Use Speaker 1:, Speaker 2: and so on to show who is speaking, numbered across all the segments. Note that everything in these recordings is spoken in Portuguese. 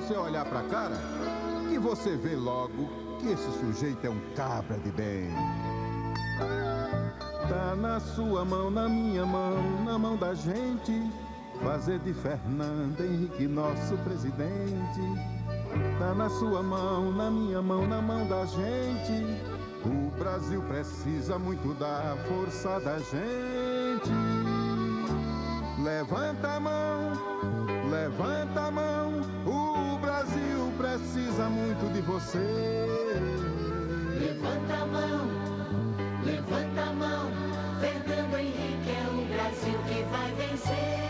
Speaker 1: você olhar pra cara que você vê logo que esse sujeito é um cabra de bem. Tá na sua mão, na minha mão, na mão da gente, fazer de Fernando Henrique nosso presidente. Tá na sua mão, na minha mão, na mão da gente. O Brasil precisa muito da força da gente. Levanta a mão, levanta a mão. O Brasil precisa muito de você.
Speaker 2: Levanta a mão, levanta a mão. Fernando Henrique é o Brasil que vai vencer.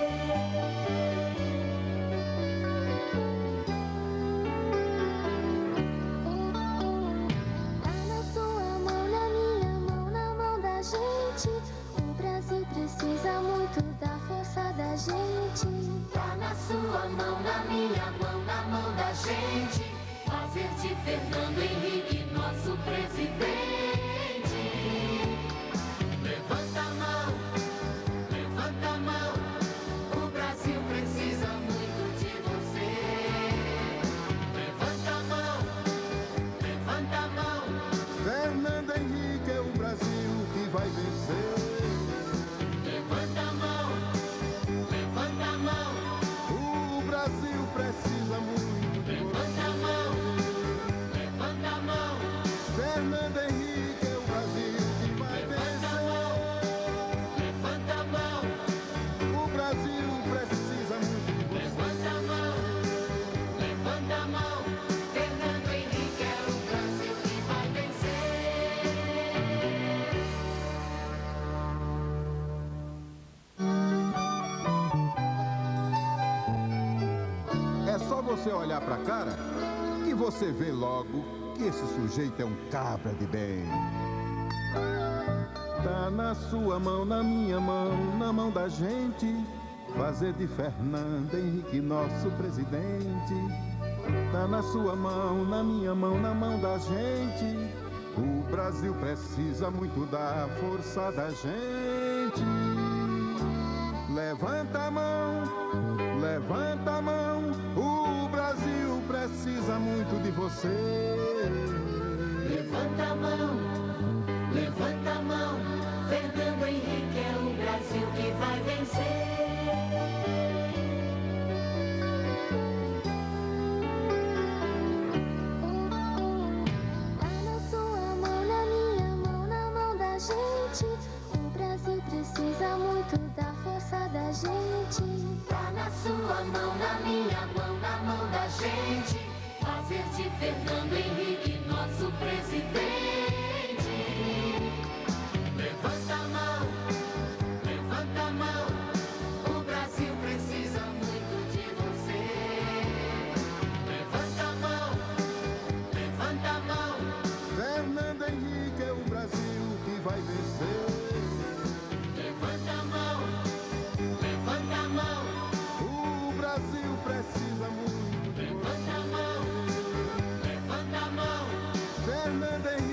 Speaker 3: Precisa muito da força da gente.
Speaker 2: Tá na sua mão, na minha mão, na mão da gente, fazer de Fernando Henrique nosso presidente. Levanta a mão, levanta a mão. O Brasil precisa muito de você. Levanta a mão, levanta a mão.
Speaker 1: Fernando Henrique é o Brasil que vai vencer.
Speaker 2: Levanta a mão, levanta a mão.
Speaker 1: O Brasil precisa muito de
Speaker 2: Levanta a mão, levanta a mão.
Speaker 1: Fernando Henrique é o Brasil que vai
Speaker 2: Levanta a mão,
Speaker 1: vencer.
Speaker 2: levanta a mão.
Speaker 1: O Brasil precisa muito de
Speaker 2: Levanta a mão, levanta a mão. Fernando Henrique é o Brasil que vai vencer.
Speaker 1: É só você olhar pra cara que você vê logo que esse sujeito é um cabra de bem. Tá na sua mão, na minha mão, na mão da gente, fazer de Fernando Henrique nosso presidente. Tá na sua mão, na minha mão, na mão da gente. O Brasil precisa muito da força da gente. Levanta a mão, levanta a mão. O Brasil precisa muito de você.
Speaker 2: Levanta a mão, levanta a mão. Fernando Henrique é o Brasil que vai vencer.
Speaker 3: Tá na sua mão, na minha mão, na mão da gente. O Brasil precisa muito da força da gente.
Speaker 2: Tá na sua mão, na minha mão, na mão da gente, fazer de Fernando Henrique nosso presidente. Levanta a mão, levanta a mão. O Brasil precisa muito de você. Levanta a mão, levanta a mão.
Speaker 1: Fernando Henrique é o Brasil que vai vencer.
Speaker 2: Levanta a mão, levanta a mão.
Speaker 1: O Brasil precisa muito de
Speaker 2: Levanta a mão, levanta a mão.
Speaker 1: Fernando Henrique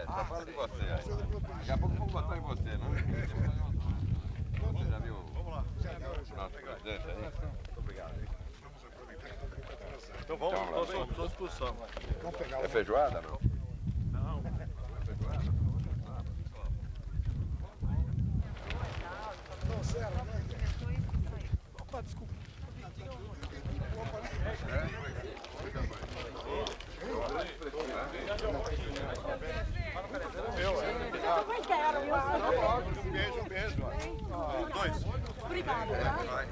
Speaker 4: Tá falando de você aí. Daqui a pouco vamos botar em você, não? Você já viu o nosso presidente aí? Muito obrigado. Então vamos, só expulsão. É feijoada, não? Não. É feijoada?
Speaker 5: Não, sério, né? Opa, desculpa.
Speaker 4: Um beijo. Dois.
Speaker 6: Obrigada, tá?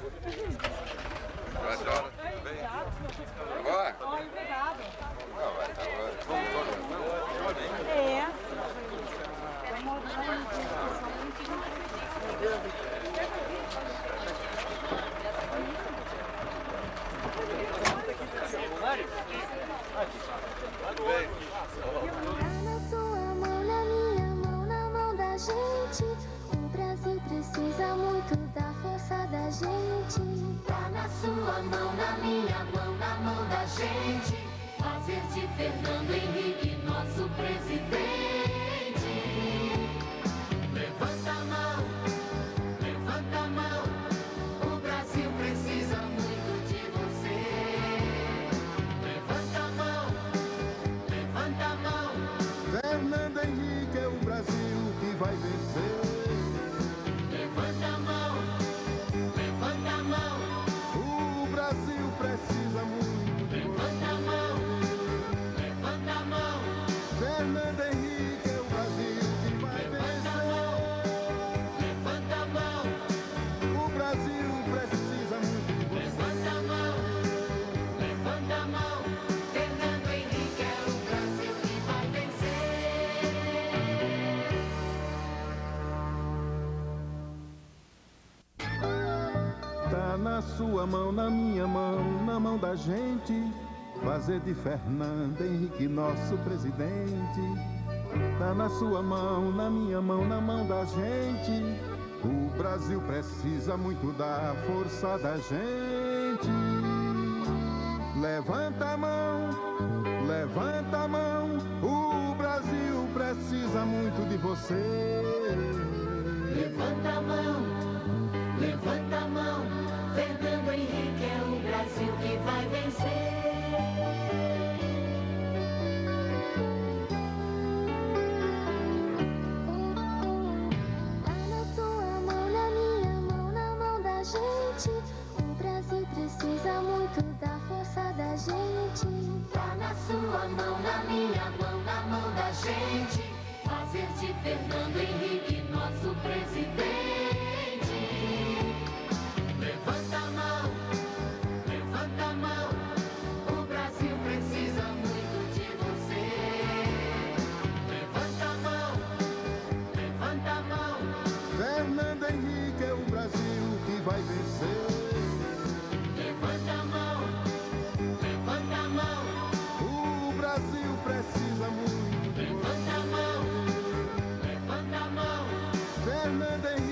Speaker 4: A senhora, tudo bem? Agora?
Speaker 6: Oi, obrigada.
Speaker 4: Não, vai,
Speaker 3: Tá na sua mão, na minha mão, na mão da gente. O Brasil precisa muito da força da gente.
Speaker 2: Tá na sua mão, na minha mão, na mão da gente. Fazer de Fernando Henrique nosso presidente. Levanta a mão, levanta a mão. O Brasil precisa muito de você. Levanta a mão, levanta a mão.
Speaker 1: Fernando Henrique é o Brasil que vai vencer.
Speaker 2: Levanta a mão, levanta a mão.
Speaker 1: O Brasil precisa muito de
Speaker 2: Levanta a mão, levanta a mão.
Speaker 1: Fernando Henrique é o Brasil que vai
Speaker 2: Levanta a mão,
Speaker 1: vencer.
Speaker 2: levanta a mão.
Speaker 1: O Brasil precisa muito de você.
Speaker 2: Levanta a mão, levanta a mão. Fernando Henrique é o Brasil que vai vencer.
Speaker 1: Tá na sua mão, na minha mão, na mão da gente. Fazer de Fernando Henrique nosso presidente. Tá na sua mão, na minha mão, na mão da gente. O Brasil precisa muito da força da gente. Levanta a mão, levanta a mão. O Brasil precisa muito de você.
Speaker 2: Levanta a mão, levanta a mão. Fernando Henrique é o Brasil que vai vencer.
Speaker 3: Tá na sua mão, na minha mão, na mão da gente. O Brasil precisa muito da força da gente.
Speaker 2: Tá na sua mão, na minha mão, na mão da gente. Fazer de Fernando Henrique nosso presidente. Levanta a mão, levanta a mão. O Brasil precisa muito de você. Levanta a mão, levanta a mão.
Speaker 1: Fernando Henrique é o Brasil que vai vencer.
Speaker 2: Levanta a mão, levanta a mão.
Speaker 1: O Brasil precisa muito de você.
Speaker 2: Levanta a mão, levanta a mão.
Speaker 1: Fernando Henrique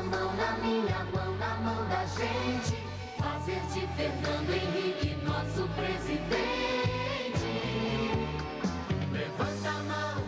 Speaker 2: mão na minha mão, na mão da gente, fazer de Fernando Henrique nosso presidente. Levanta a mão.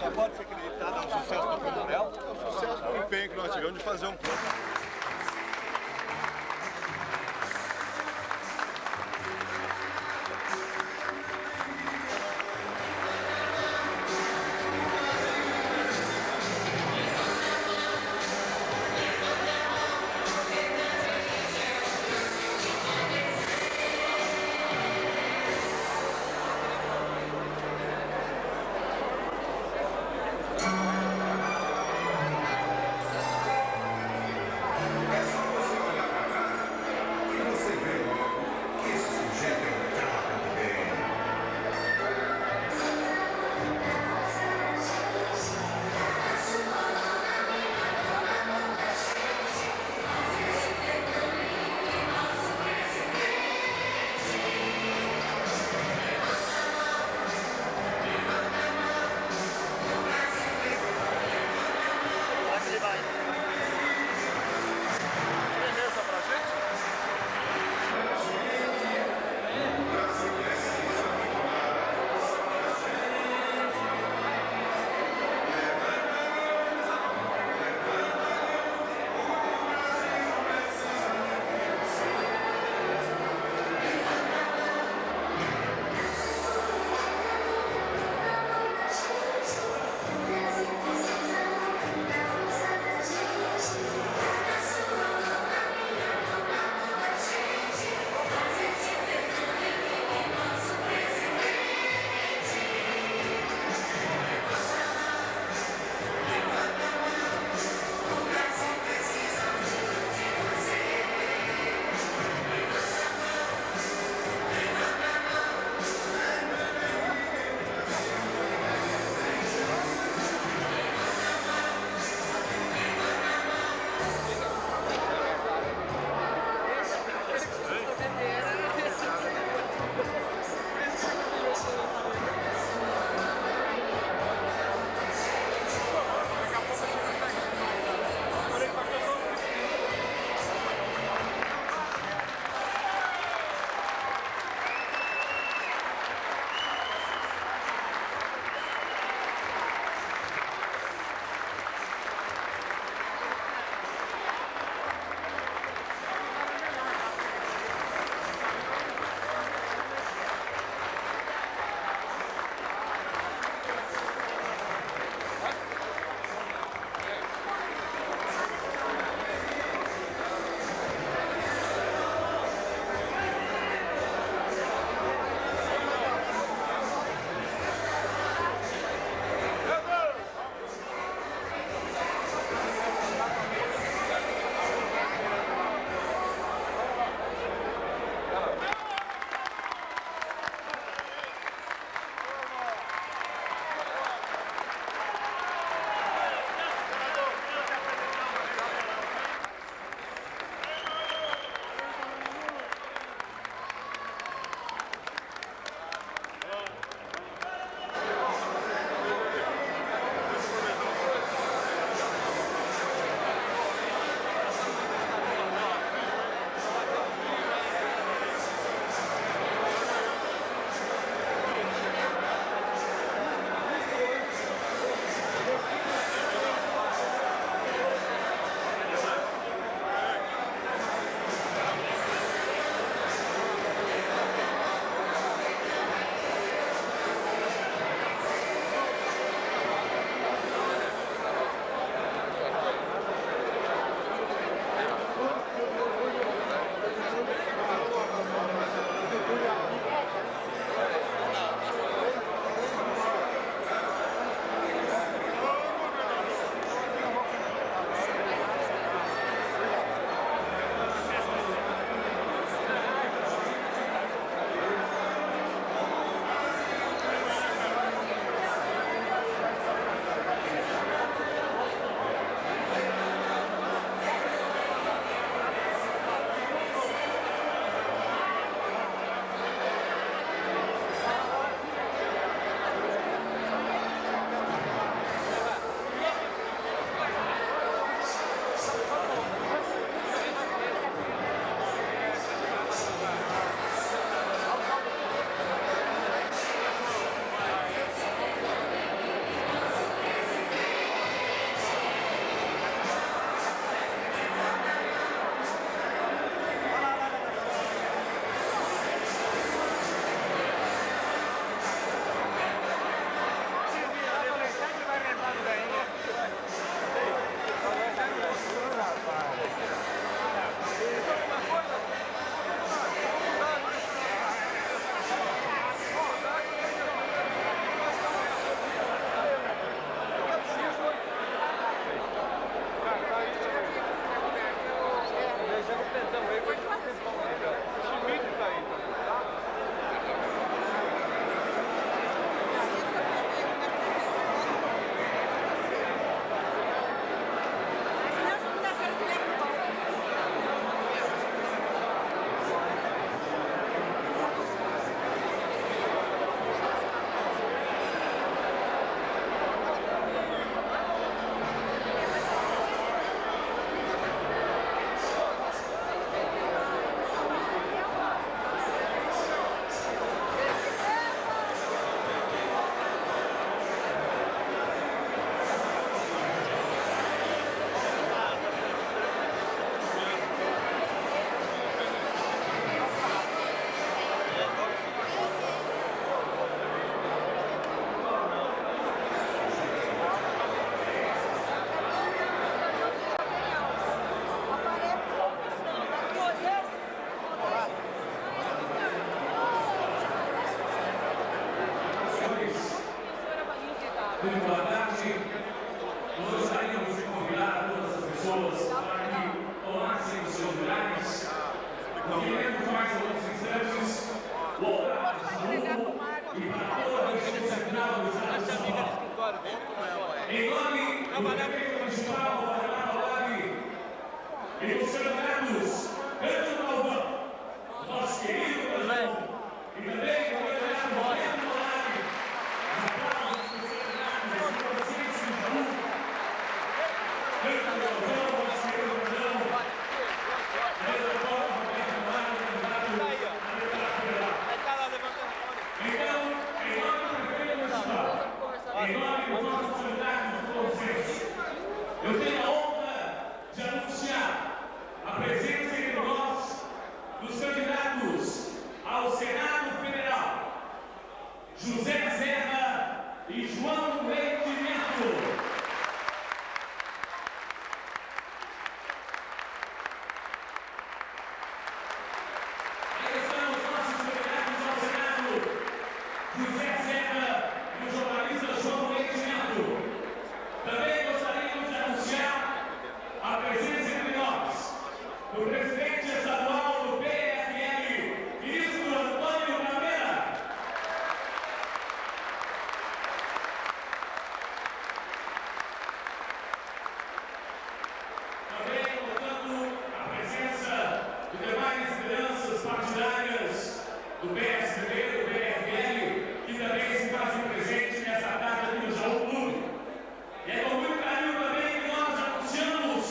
Speaker 7: Só pode ser acreditada no sucesso do Coronel, o sucesso do empenho que nós tivemos de fazer um plano.
Speaker 8: Muito boa tarde. Nós gostaríamos de convidar todas as pessoas para que tomassem os seus lugares. Queremos mais alguns instantes voltar de saúde e para toda a região central do estado de São Paulo. Em nome do prefeito municipal, Fernando Lage, e dos candidatos Cândido Galvão, nosso querido Galvão, e também o candidato Roberto Lage, aplausos dos candidatos de consciência de saúde. Cândido Galvão, nosso querido Galvão, Cândido Galvão, Roberto Lage, candidato a deputado federal. Então, em nome do prefeito municipal, em nome dos nossos candidatos do consenso, eu tenho a honra de anunciar a presença entre nós dos candidatos ao Senado Federal, José Serra e João Leite Neto. Aí estão os nossos candidatos ao Senado, José Serra e o jornalista João Leite Neto. Também gostaríamos de anunciar a presença entre nós do presidente estadual do PFL, ministro Antônio Caveira. Também notando a presença de demais lideranças partidárias do PSDB, do PFL, que também se fazem presente nessa data aqui no Jaú Clube. E é com muito carinho também que nós anunciamos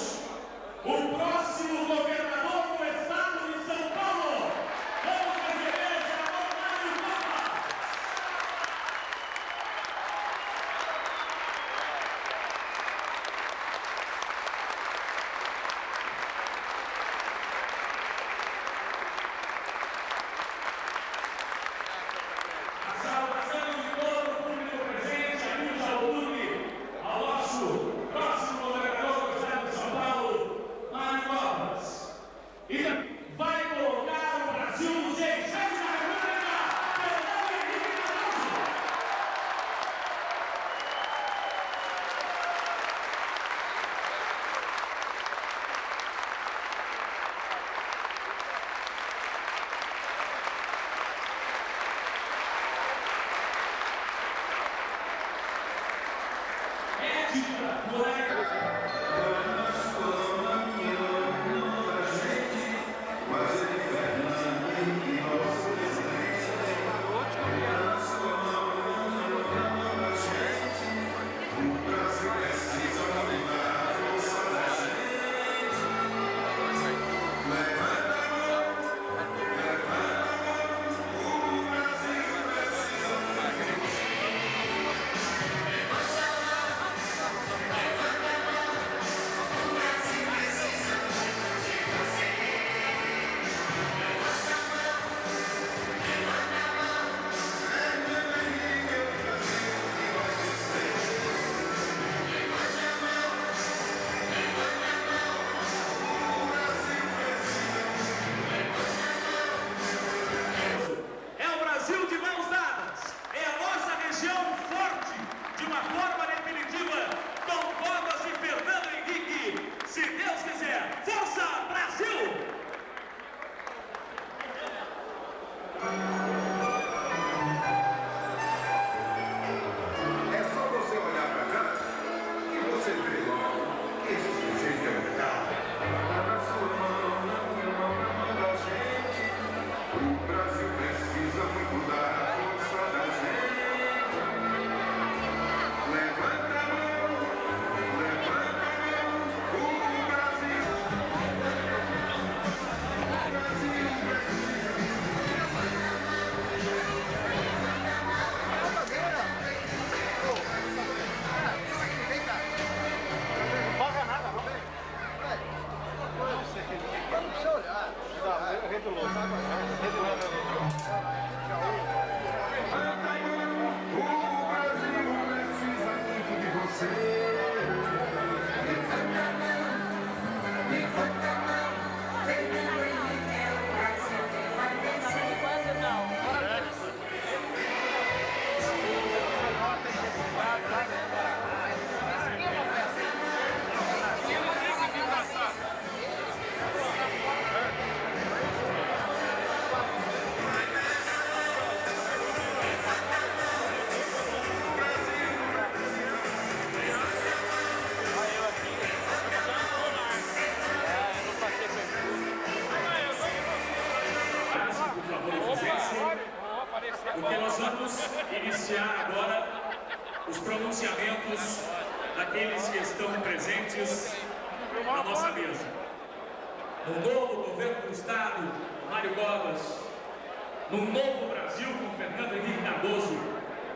Speaker 8: o próximo governador do estado de São Paulo. Vamos receber o senador Mário Covas. A saudação de todo o público presente aqui no Jaú Clube ao nosso próximo governador do estado de São Paulo, Mário Covas. E vai colocar o Brasil nos eixos da República, Fernando Henrique Cardoso. Ética, moral. os pronunciamentos daqueles que estão presentes na nossa mesa. No novo governo do Estado, Mário Covas, num novo Brasil com Fernando Henrique Cardoso,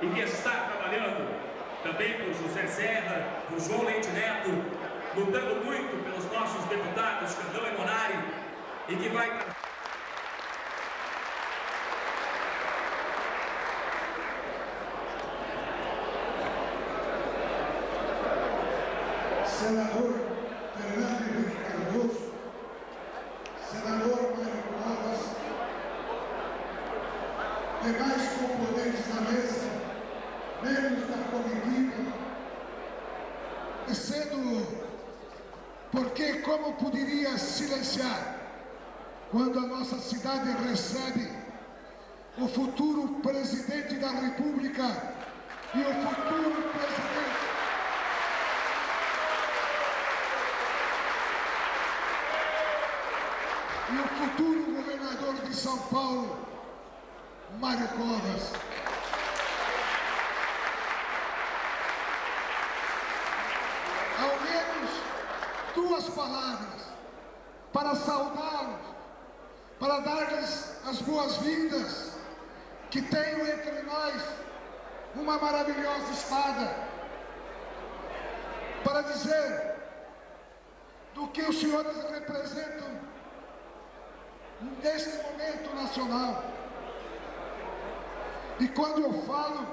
Speaker 8: e que está trabalhando também por José Serra, por João Leite Neto, lutando muito pelos nossos deputados Candão e Monari, e que vai...
Speaker 9: Senador Fernando Henrique Cardoso, senador Mário Covas, demais componentes da mesa, membros da comitiva, e sendo, porque como poderia silenciar quando a nossa cidade recebe o futuro presidente da República e o futuro presidente e o futuro governador de São Paulo, Mário Covas. Ao menos duas palavras para saudá-los, para dar-lhes as boas-vindas, que tenho entre nós uma maravilhosa espada, para dizer do que os senhores representam neste momento nacional. E quando eu falo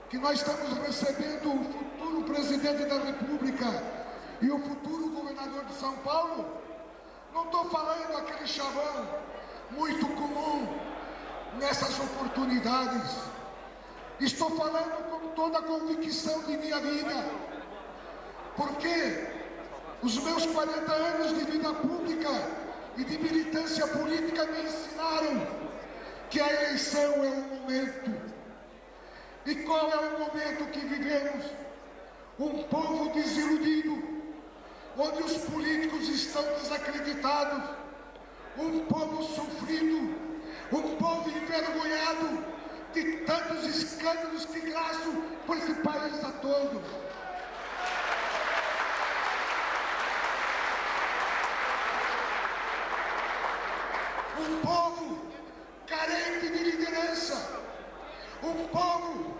Speaker 9: que nós estamos recebendo o futuro presidente da República e o futuro governador de São Paulo, não estou falando aquele chavão muito comum nessas oportunidades. Estou falando com toda a convicção de minha vida, porque os meus 40 anos de vida pública e de militância política me ensinaram que a eleição é um momento. E qual é o momento que vivemos? Um povo desiludido, onde os políticos estão desacreditados, um povo sofrido, um povo envergonhado de tantos escândalos que graçam por esse país a todos. Um povo carente de liderança, um povo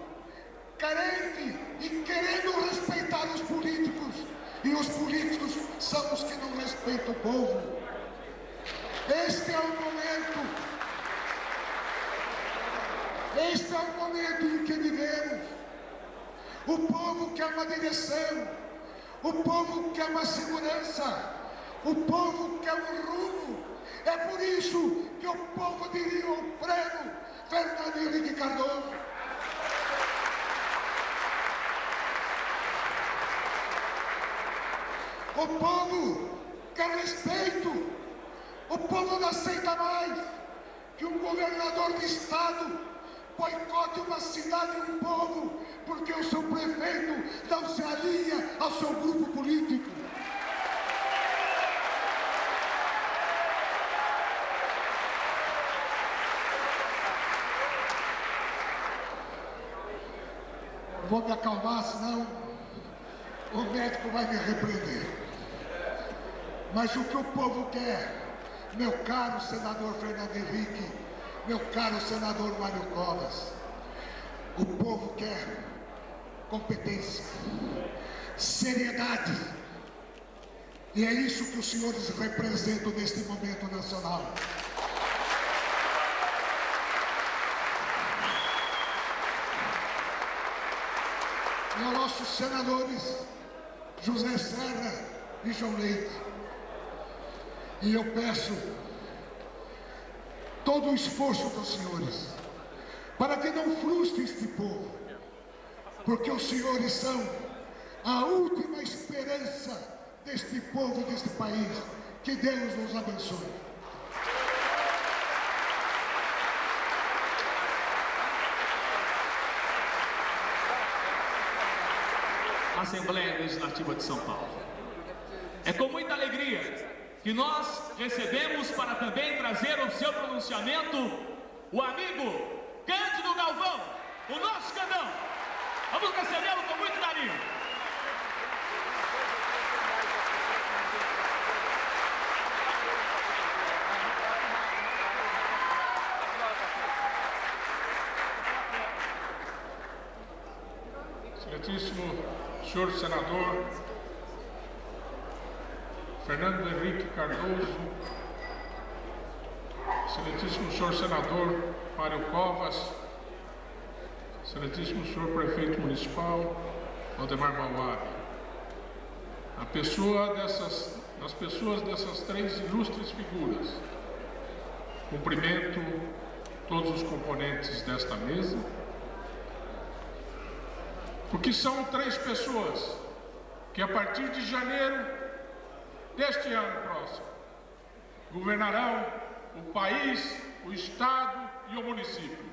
Speaker 9: carente e querendo respeitar os políticos, e os políticos são os que não respeitam o povo. Este é o momento em que vivemos. O povo quer uma direção, o povo quer uma segurança, o povo quer um rumo. É por isso que o povo aderiu ao prêmio Fernando Henrique Cardoso. O povo quer respeito. O povo não aceita mais que um governador de estado boicote uma cidade e um povo porque o seu prefeito não se alinha ao seu grupo político. Vou me acalmar, senão o médico vai me repreender. Mas o que o povo quer, meu caro senador Fernando Henrique, meu caro senador Mário Covas, o povo quer competência, seriedade. E é isso que os senhores representam neste momento nacional. E aos nossos senadores José Serra e João Leite. E eu peço todo o esforço dos senhores para que não frustre este povo, porque os senhores são a última esperança deste povo, deste país. Que Deus nos abençoe.
Speaker 8: Assembleia Legislativa de São Paulo. É com muita alegria que nós recebemos para também trazer o seu pronunciamento o amigo Cândido Galvão, o nosso Candão. Vamos recebê-lo com muito carinho. Excelentíssimo senhor senador Fernando Henrique Cardoso, excelentíssimo senhor senador Mário Covas, excelentíssimo senhor prefeito municipal Valdemar Bauab, das pessoas dessas três ilustres figuras, cumprimento todos os componentes desta mesa, porque são três pessoas que a partir de janeiro deste ano próximo governarão o país, o estado e o município.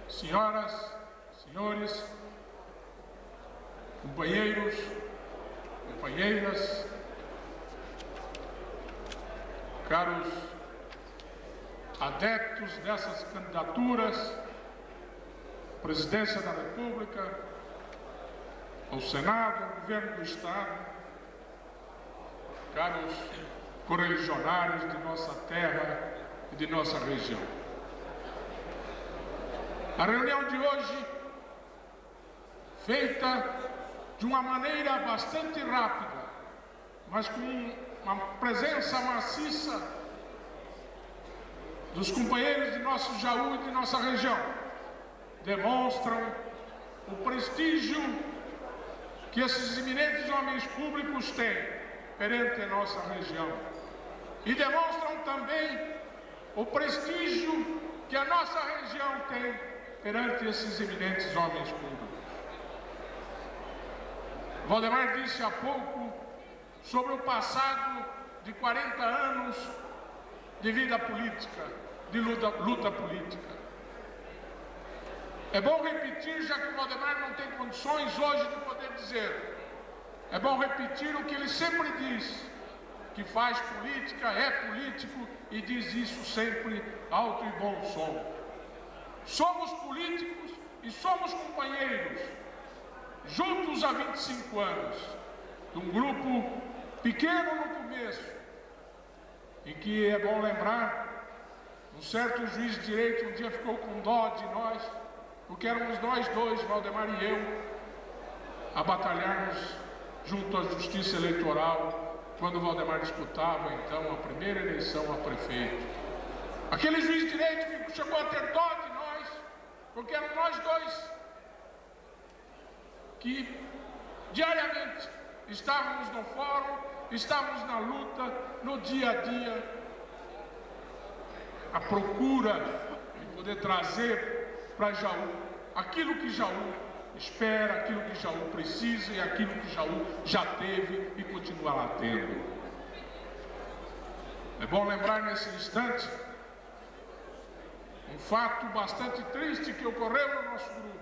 Speaker 8: Senhoras, senhores, companheiros, companheiras, caros adeptos dessas candidaturas, Presidência da República, ao Senado, ao Governo do Estado, caros correligionários de nossa terra e de nossa região. A reunião de hoje, feita de uma maneira bastante rápida, mas com uma presença maciça dos companheiros de nosso Jaú e de nossa região, demonstram o prestígio que esses eminentes homens públicos têm perante a nossa região e demonstram também o prestígio que a nossa região tem perante esses eminentes homens públicos. Valdemar disse há pouco sobre o passado de 40 anos de vida política, de luta política. É bom repetir, já que o Valdemar não tem condições hoje de poder dizer. É bom repetir o que ele sempre diz, que faz política, é político e diz isso sempre alto e bom som. Somos políticos e somos companheiros, juntos há 25 anos, de um grupo pequeno no começo, em que é bom lembrar, um certo juiz de direito um dia ficou com dó de nós, porque éramos nós dois, Valdemar e eu, a batalharmos junto à Justiça Eleitoral, quando o Valdemar disputava, então, a primeira eleição a prefeito. Aquele juiz de direito chegou a ter dó de nós, porque eram nós dois que, diariamente, estávamos no fórum, estávamos na luta, no dia a dia, à procura de poder trazer para Jaú aquilo que Jaú espera, aquilo que Jaú precisa e aquilo que Jaú já teve e continua lá tendo. É bom lembrar nesse instante um fato bastante triste que ocorreu no nosso grupo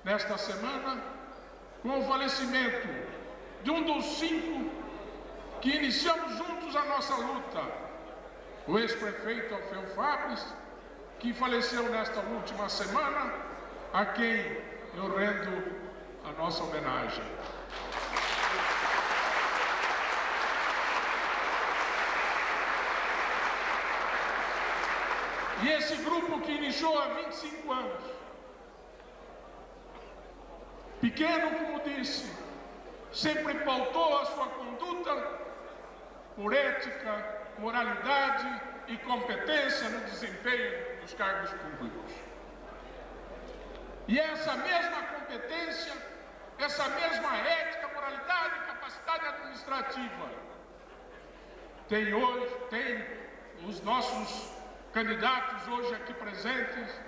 Speaker 8: nesta semana, com o falecimento de um dos 5 que iniciamos juntos a nossa luta, o ex-prefeito Alfeu Fabres, que faleceu nesta última semana, a quem eu rendo a nossa homenagem. E esse grupo que iniciou há 25 anos, pequeno, como disse, sempre pautou a sua conduta por ética, moralidade e competência no desempenho dos cargos públicos. E essa mesma competência, essa mesma ética, moralidade e capacidade administrativa tem os nossos candidatos hoje aqui presentes,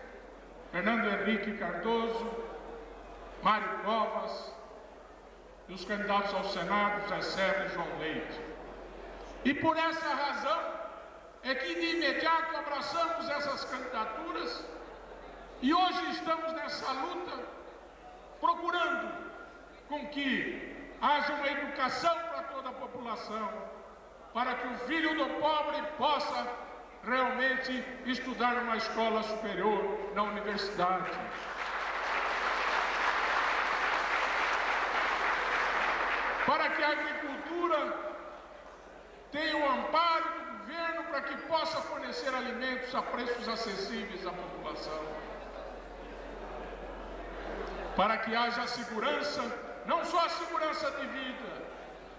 Speaker 8: Fernando Henrique Cardoso, Mário Covas, e os candidatos ao Senado, Zé Serra e João Leite. E por essa razão é que de imediato abraçamos essas candidaturas e hoje estamos nessa luta procurando com que haja uma educação para toda a população, para que o filho do pobre possa
Speaker 10: realmente estudar numa escola superior, na universidade. Para que a agricultura tenha o amparo do governo para que possa fornecer alimentos a preços acessíveis à população. Para que haja segurança, não só a segurança de vida,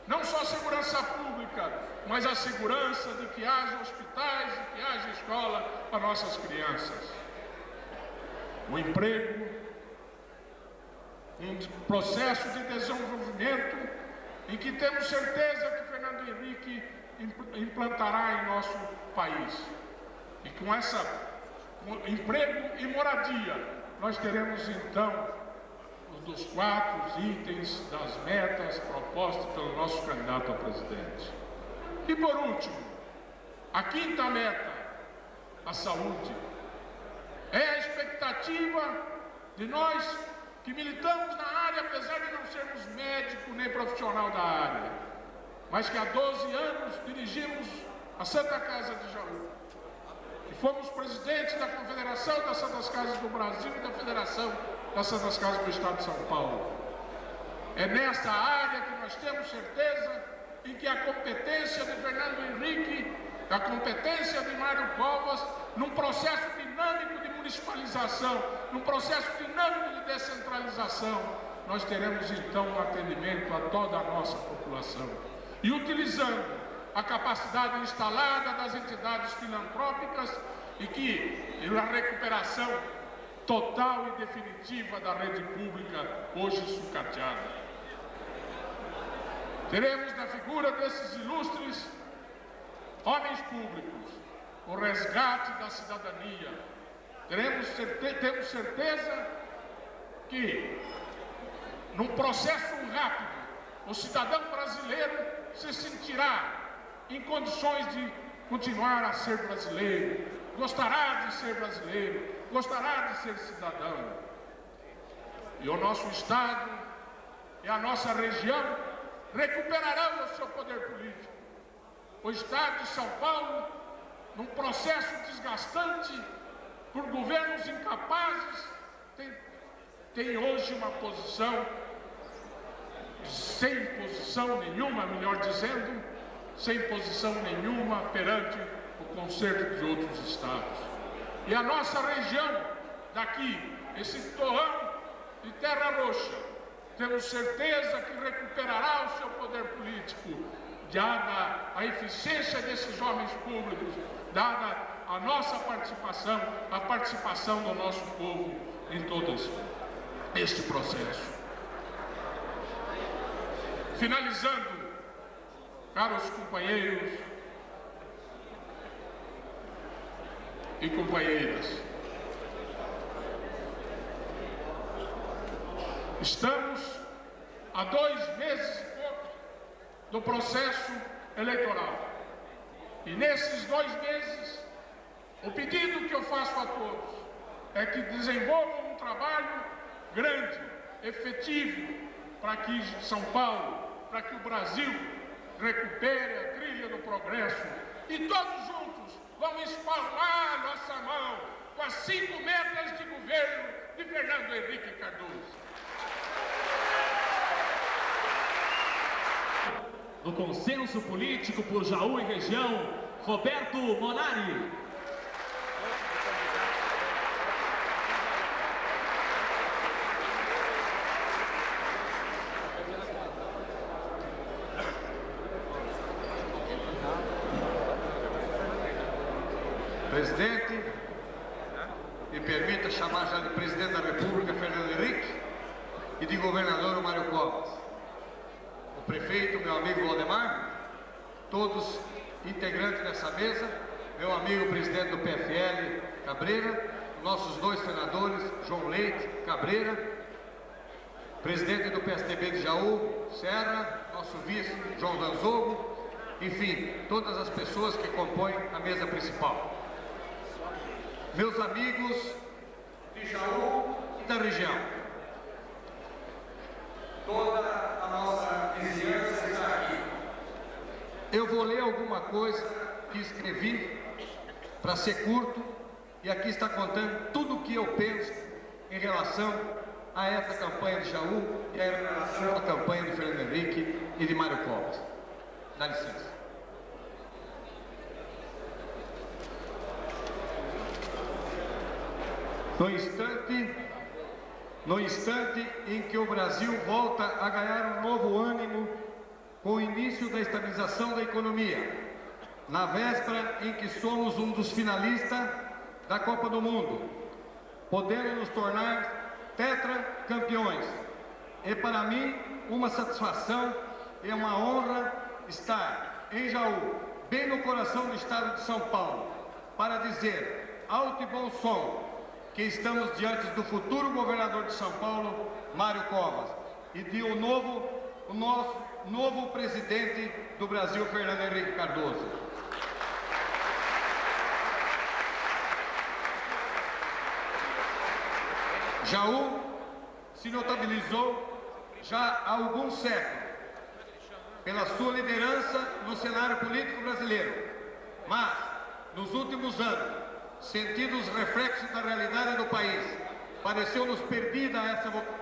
Speaker 10: não só a segurança pública, mas a segurança de que haja hospitais e que haja escola para nossas crianças. O emprego, um processo de desenvolvimento em que temos certeza que Fernando Henrique implantará em nosso país. E com emprego e moradia, nós teremos então dos 4 itens das metas propostas pelo nosso candidato a presidente. E por último, a 5ª meta, a saúde. É a expectativa de nós que militamos na área, apesar de não sermos médico nem profissional da área, mas que há 12 anos dirigimos a Santa Casa de Jaú. E fomos presidentes da Confederação das Santas Casas do Brasil e da Federação das Santas Casas do Estado de São Paulo. É nessa área que nós temos certeza em que a competência de Fernando Henrique, a competência de Mário Covas, num processo dinâmico de municipalização, num processo dinâmico de descentralização, nós teremos então um atendimento a toda a nossa população. E utilizando a capacidade instalada das entidades filantrópicas e a recuperação total e definitiva da rede pública hoje sucateada. Teremos na figura desses ilustres homens públicos o resgate da cidadania. Temos certeza que, num processo rápido, o cidadão brasileiro se sentirá em condições de continuar a ser brasileiro, gostará de ser brasileiro, gostará de ser cidadão. E o nosso Estado e a nossa região recuperarão o seu poder político. O Estado de São Paulo, num processo desgastante por governos incapazes, tem hoje uma posição sem posição nenhuma, melhor dizendo, sem posição nenhuma perante o concerto de outros estados. E a nossa região daqui, esse torrão de terra roxa, temos certeza que recuperará o seu poder político, dada a eficiência desses homens públicos, dada a nossa participação, a participação do nosso povo em todo este processo. Finalizando, caros companheiros e companheiras, estamos há 2 meses e pouco do processo eleitoral. E nesses 2 meses, o pedido que eu faço a todos é que desenvolvam um trabalho grande, efetivo, para que São Paulo, para que o Brasil recupere a trilha do progresso. E todos juntos vamos espalmar nossa mão com as 5 metas de governo de Fernando Henrique Cardoso.
Speaker 11: No consenso político por Jaú e região, Roberto Monari.
Speaker 12: Presidente, me permita chamar já de Presidente da República Fernando Henrique e de Governador o Mário Covas. O prefeito, meu amigo Valdemar, todos integrantes dessa mesa, meu amigo presidente do PFL, Cabreira, nossos 2 senadores, João Leite, Cabreira, presidente do PSDB de Jaú, Serra, nosso vice, João Danzogo, enfim, todas as pessoas que compõem a mesa principal. Meus amigos de Jaú e da região, toda a nossa vizinhança está aqui. Eu vou ler alguma coisa que escrevi para ser curto, e aqui está contando tudo o que eu penso em relação a essa campanha de Jaú e em relação à campanha de Fernando Henrique e de Mário Covas. Dá licença. No instante em que o Brasil volta a ganhar um novo ânimo com o início da estabilização da economia, na véspera em que somos um dos finalistas da Copa do Mundo, podendo nos tornar tetracampeões. É para mim uma satisfação e uma honra estar em Jaú, bem no coração do estado de São Paulo, para dizer alto e bom som que estamos diante do futuro governador de São Paulo, Mário Covas, e de o nosso novo presidente do Brasil, Fernando Henrique Cardoso. Jaú se notabilizou já há alguns séculos pela sua liderança no cenário político brasileiro, mas, nos últimos anos, sentindo os reflexos da realidade do país, pareceu-nos perdida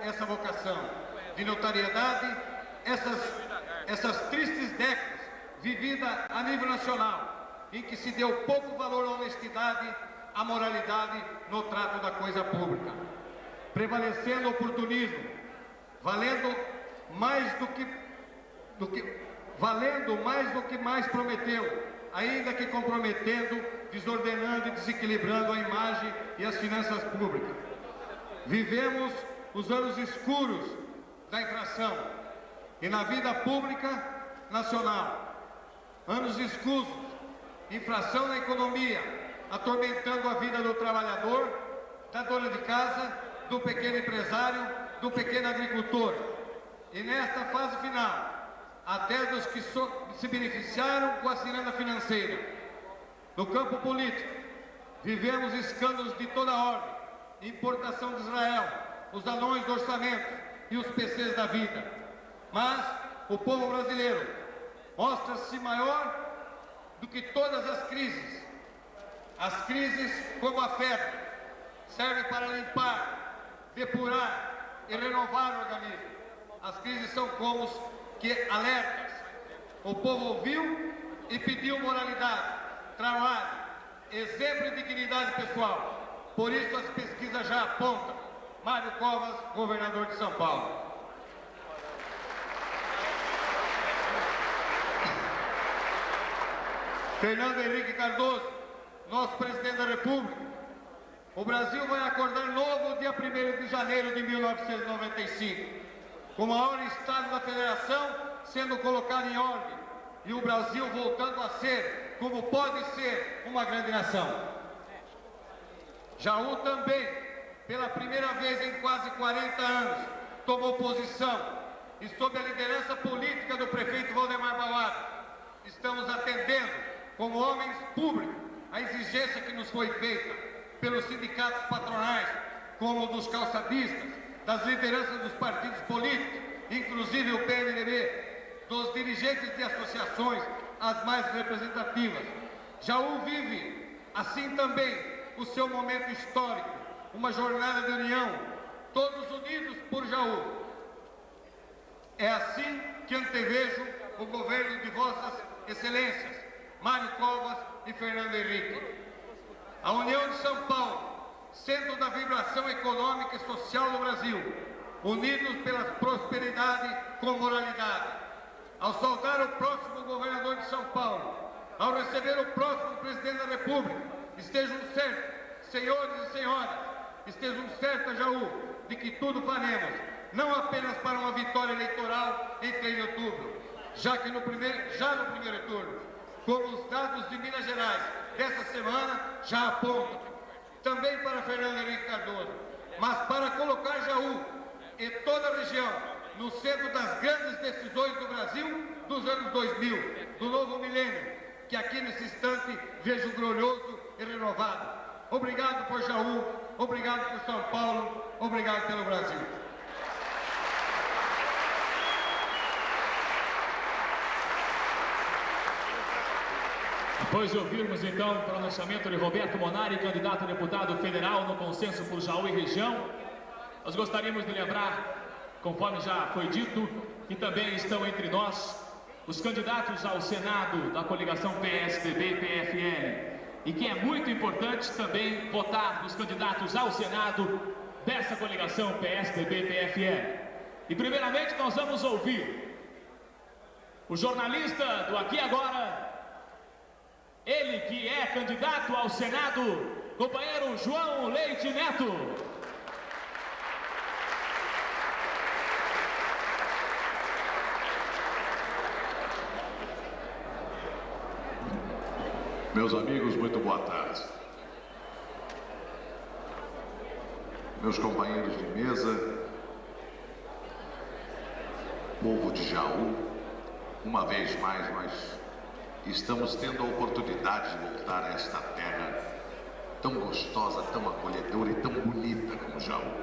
Speaker 12: essa vocação de notariedade, essas tristes décadas vividas a nível nacional, em que se deu pouco valor à honestidade, à moralidade no trato da coisa pública, prevalecendo o oportunismo, valendo mais do que mais prometeu, ainda que comprometendo, desordenando e desequilibrando a imagem e as finanças públicas. Vivemos os anos escuros da inflação e na vida pública nacional. Anos escuros, inflação na economia, atormentando a vida do trabalhador, da dona de casa, do pequeno empresário, do pequeno agricultor. E nesta fase final, até dos que se beneficiaram com a ciranda financeira. No campo político, vivemos escândalos de toda ordem, importação de Israel, os anões do orçamento e os PCs da vida. Mas o povo brasileiro mostra-se maior do que todas as crises. As crises, como a febre, servem para limpar, depurar e renovar o organismo. As crises são como que alertas. O povo ouviu e pediu moralidade, trabalho, exemplo e dignidade pessoal. Por isso as pesquisas já apontam Mário Covas, governador de São Paulo. Fernando Henrique Cardoso, nosso presidente da República. O Brasil vai acordar novo dia 1º de janeiro de 1995, com o maior estado da federação sendo colocado em ordem, e o Brasil voltando a ser, como pode ser, uma grande nação. Jaú também, pela primeira vez em quase 40 anos, tomou posição, e sob a liderança política do prefeito Valdemar Bauab, estamos atendendo, como homens públicos, a exigência que nos foi feita pelos sindicatos patronais, como dos calçadistas, das lideranças dos partidos políticos, inclusive o PMDB, dos dirigentes de associações, as mais representativas. Jaú vive, assim também, o seu momento histórico, uma jornada de união, todos unidos por Jaú. É assim que antevejo o governo de Vossas Excelências, Mário Covas e Fernando Henrique. A União de São Paulo, centro da vibração econômica e social do Brasil, unidos pela prosperidade com moralidade. Ao saudar o próximo governador de São Paulo, ao receber o próximo presidente da República, estejam certos, senhores e senhoras, estejam certos, Jaú, de que tudo faremos, não apenas para uma vitória eleitoral em 3 de outubro, já no primeiro turno, como os dados de Minas Gerais dessa semana já apontam, também para Fernando Henrique Cardoso, mas para colocar Jaú e toda a região no centro das grandes decisões do Brasil dos anos 2000, do novo milênio, que aqui nesse instante vejo glorioso e renovado. Obrigado por Jaú, obrigado por São Paulo, obrigado pelo Brasil.
Speaker 11: Depois de ouvirmos então o pronunciamento de Roberto Monari, candidato a deputado federal no consenso por Jaú e região, nós gostaríamos de lembrar, conforme já foi dito, que também estão entre nós os candidatos ao Senado da coligação PSDB-PFL, e que é muito importante também votar nos candidatos ao Senado dessa coligação PSDB-PFL. E primeiramente nós vamos ouvir o jornalista do Aqui Agora, ele que é candidato ao Senado, companheiro João Leite Neto.
Speaker 13: Meus amigos, muito boa tarde. Meus companheiros de mesa, povo de Jaú, uma vez mais nós estamos tendo a oportunidade de voltar a esta terra tão gostosa, tão acolhedora e tão bonita como Jaú.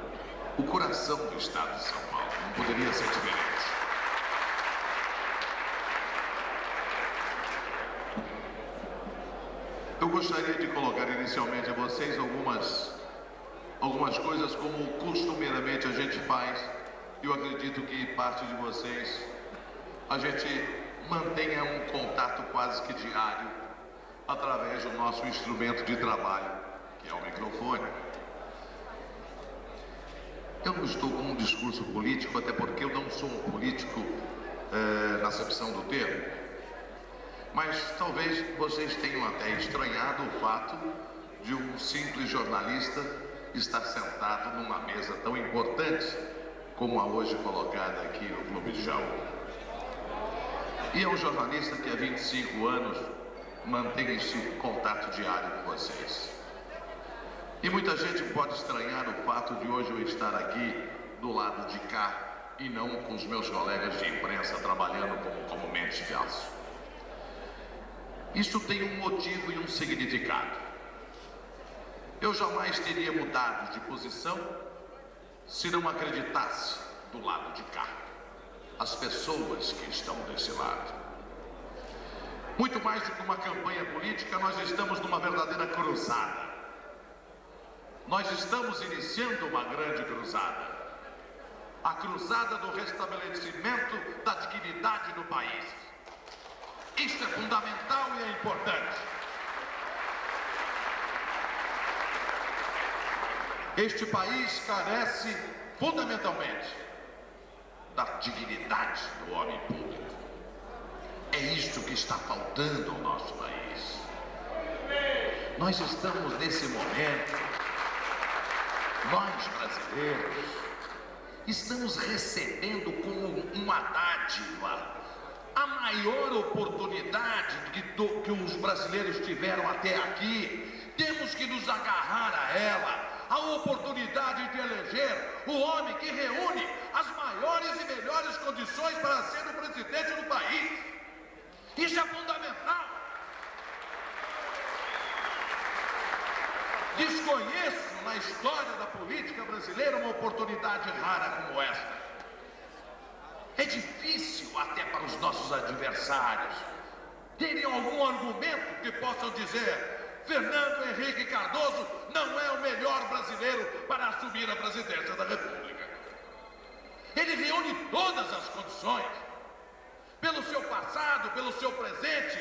Speaker 13: O coração do estado de São Paulo, não poderia ser diferente. Eu gostaria de colocar inicialmente a vocês algumas coisas como costumeiramente a gente faz. Eu acredito que parte de vocês a gente mantenha um contato quase que diário através do nosso instrumento de trabalho, que é o microfone. Eu não estou com um discurso político, até porque eu não sou um político na acepção do termo. Mas talvez vocês tenham até estranhado o fato de um simples jornalista estar sentado numa mesa tão importante como a hoje colocada aqui no Clube de Jaú. E é um jornalista que há 25 anos mantém esse contato diário com vocês. E muita gente pode estranhar o fato de hoje eu estar aqui do lado de cá e não com os meus colegas de imprensa trabalhando como comumente faço. Isso tem um motivo e um significado. Eu jamais teria mudado de posição se não acreditasse do lado de cá, as pessoas que estão desse lado. Muito mais do que uma campanha política, nós estamos numa verdadeira cruzada. Nós estamos iniciando uma grande cruzada. A cruzada do restabelecimento da dignidade no país. Isso é fundamental e é importante. Este país carece fundamentalmente da dignidade do homem público. É isto que está faltando ao nosso país. Nós estamos nesse momento, nós brasileiros, estamos recebendo como uma dádiva a maior oportunidade que os brasileiros tiveram até aqui. Temos que nos agarrar a ela, a oportunidade de eleger o homem que reúne as maiores e melhores condições para ser o presidente do país. Isso é fundamental. Desconheço na história da política brasileira uma oportunidade rara como esta. É difícil até para os nossos adversários terem algum argumento que possam dizer: Fernando Henrique Cardoso não é o melhor brasileiro para assumir a presidência da República. Ele reúne todas as condições, pelo seu passado, pelo seu presente,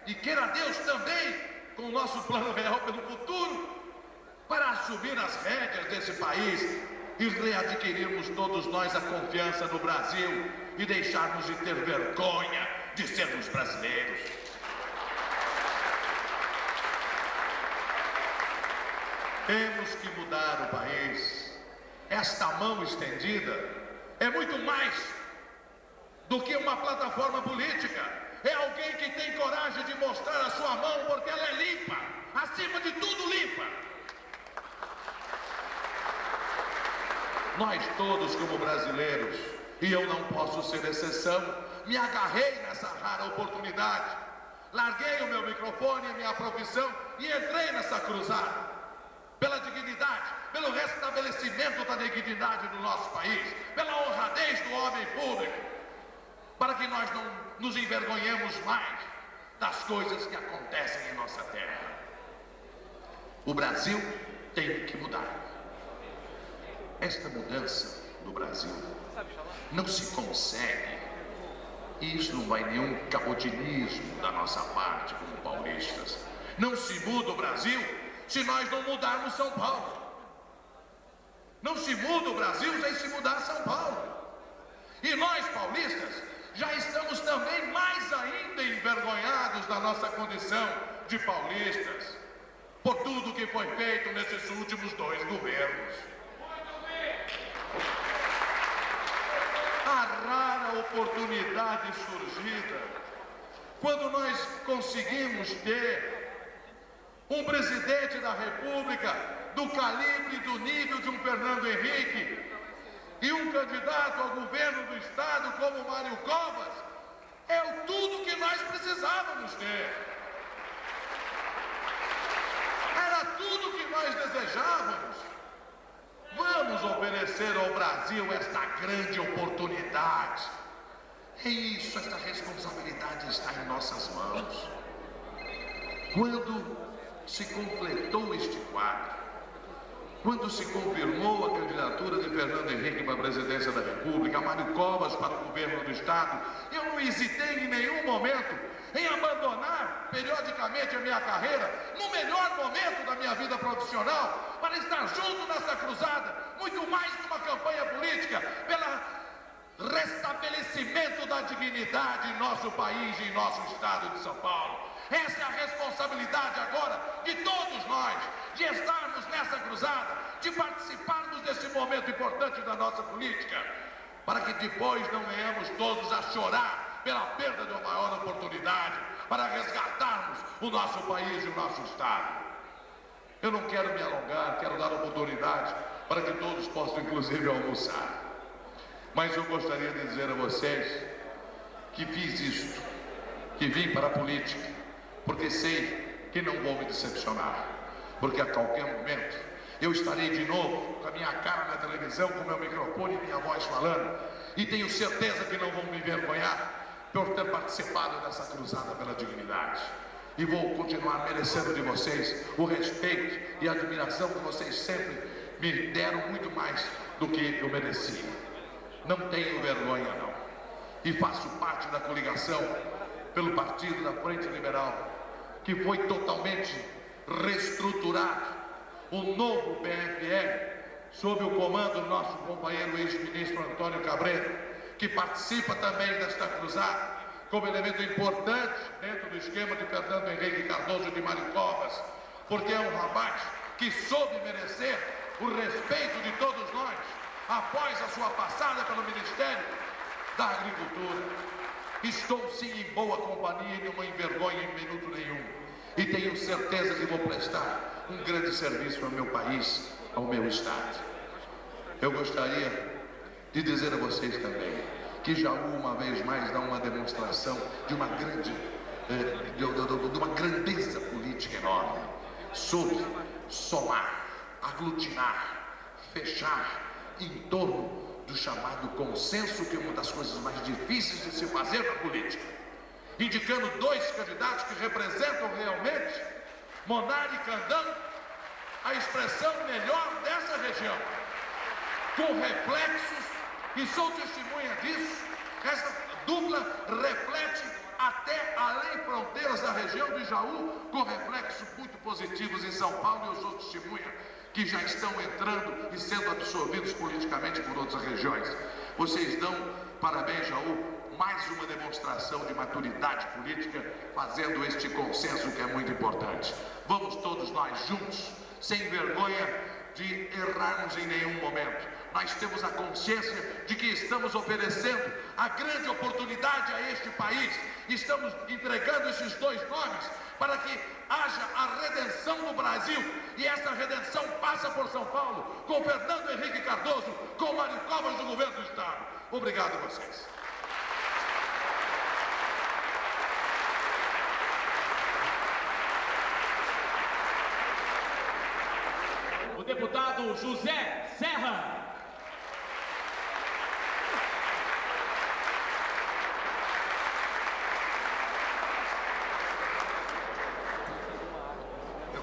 Speaker 13: e queira Deus também, com o nosso plano real pelo futuro, para assumir as rédeas desse país e readquirirmos todos nós a confiança no Brasil e deixarmos de ter vergonha de sermos brasileiros. Temos que mudar o país. Esta mão estendida é muito mais do que uma plataforma política. É alguém que tem coragem de mostrar a sua mão porque ela é limpa, acima de tudo limpa. Nós todos como brasileiros, e eu não posso ser exceção, me agarrei nessa rara oportunidade. Larguei o meu microfone e a minha profissão e entrei nessa cruzada. Pela dignidade, pelo restabelecimento da dignidade do nosso país, pela honradez do homem público, para que nós não nos envergonhemos mais das coisas que acontecem em nossa terra. O Brasil tem que mudar. Esta mudança no Brasil não se consegue, e isso não vai nenhum capotinismo da nossa parte como paulistas. Não se muda o Brasil se nós não mudarmos São Paulo. Não se muda o Brasil sem se mudar São Paulo. E nós, paulistas, já estamos também mais ainda envergonhados da nossa condição de paulistas, por tudo que foi feito nesses últimos 2 governos. A rara oportunidade surgida, quando nós conseguimos ter um presidente da República do calibre e do nível de um Fernando Henrique e um candidato ao governo do Estado como Mário Covas, é tudo que nós precisávamos ter. Era tudo que nós desejávamos. Vamos oferecer ao Brasil esta grande oportunidade. É isso, esta responsabilidade está em nossas mãos. Quando se completou este quadro, quando se confirmou a candidatura de Fernando Henrique para a presidência da República, Mário Covas para o governo do Estado, eu não hesitei em nenhum momento em abandonar periodicamente a minha carreira, no melhor momento da minha vida profissional, para estar junto nessa cruzada, muito mais que uma campanha política, pelo restabelecimento da dignidade em nosso país e em nosso estado de São Paulo. Essa é a responsabilidade agora de todos nós, de estarmos nessa cruzada, de participarmos desse momento importante da nossa política, para que depois não venhamos todos a chorar pela perda de uma maior oportunidade, para resgatarmos o nosso país e o nosso estado. Eu não quero me alongar, quero dar oportunidade para que todos possam inclusive almoçar. Mas eu gostaria de dizer a vocês que fiz isto, que vim para a política, porque sei que não vou me decepcionar, porque a qualquer momento eu estarei de novo com a minha cara na televisão, com o meu microfone e minha voz falando, e tenho certeza que não vão me envergonhar por ter participado dessa cruzada pela dignidade. E vou continuar merecendo de vocês o respeito e a admiração que vocês sempre me deram, muito mais do que eu merecia. Não tenho vergonha não. E faço parte da coligação pelo Partido da Frente Liberal, que foi totalmente reestruturado, o novo PFL, sob o comando do nosso companheiro ex-ministro Antônio Cabreiro, que participa também desta cruzada, como elemento importante dentro do esquema de Fernando Henrique Cardoso e de Mário Covas, porque é um rapaz que soube merecer o respeito de todos nós, após a sua passada pelo Ministério da Agricultura. Estou sim em boa companhia e não me envergonho em minuto nenhum. E tenho certeza que vou prestar um grande serviço ao meu país, ao meu estado. Eu gostaria de dizer a vocês também que Jaú, uma vez mais, dá uma demonstração de uma grande, de uma grandeza política enorme. Soube somar, aglutinar, fechar em torno do chamado consenso, que é uma das coisas mais difíceis de se fazer na política, indicando 2 candidatos que representam realmente, Monar e Candango, a expressão melhor dessa região, com reflexos, e sou testemunha disso. Essa dupla reflete até além fronteiras da região de Jaú, com reflexos muito positivos em São Paulo, e eu sou testemunha que já estão entrando e sendo absorvidos politicamente por outras regiões. Vocês dão parabéns, Jaú, mais uma demonstração de maturidade política, fazendo este consenso que é muito importante. Vamos todos nós juntos, sem vergonha de errarmos em nenhum momento. Nós temos a consciência de que estamos oferecendo a grande oportunidade a este país. Estamos entregando esses 2 nomes para que haja a redenção do Brasil. E essa redenção passa por São Paulo, com Fernando Henrique Cardoso, com Mário Covas do governo do Estado. Obrigado a vocês.
Speaker 11: O deputado José Serra.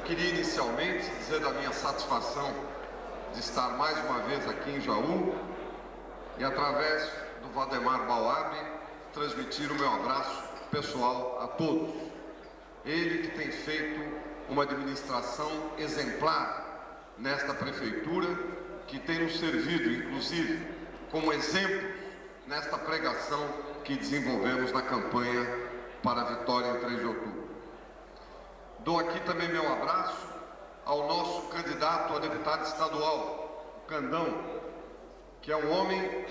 Speaker 13: queria inicialmente dizer da minha satisfação de estar mais uma vez aqui em Jaú e, através do Valdemar Bauab, transmitir o meu abraço pessoal a todos. Ele que tem feito uma administração exemplar nesta prefeitura, que tem nos servido, inclusive, como exemplo nesta pregação que desenvolvemos na campanha para a vitória em 3 de outubro. Dou aqui também meu abraço ao nosso candidato a deputado estadual, o Candão, que é um homem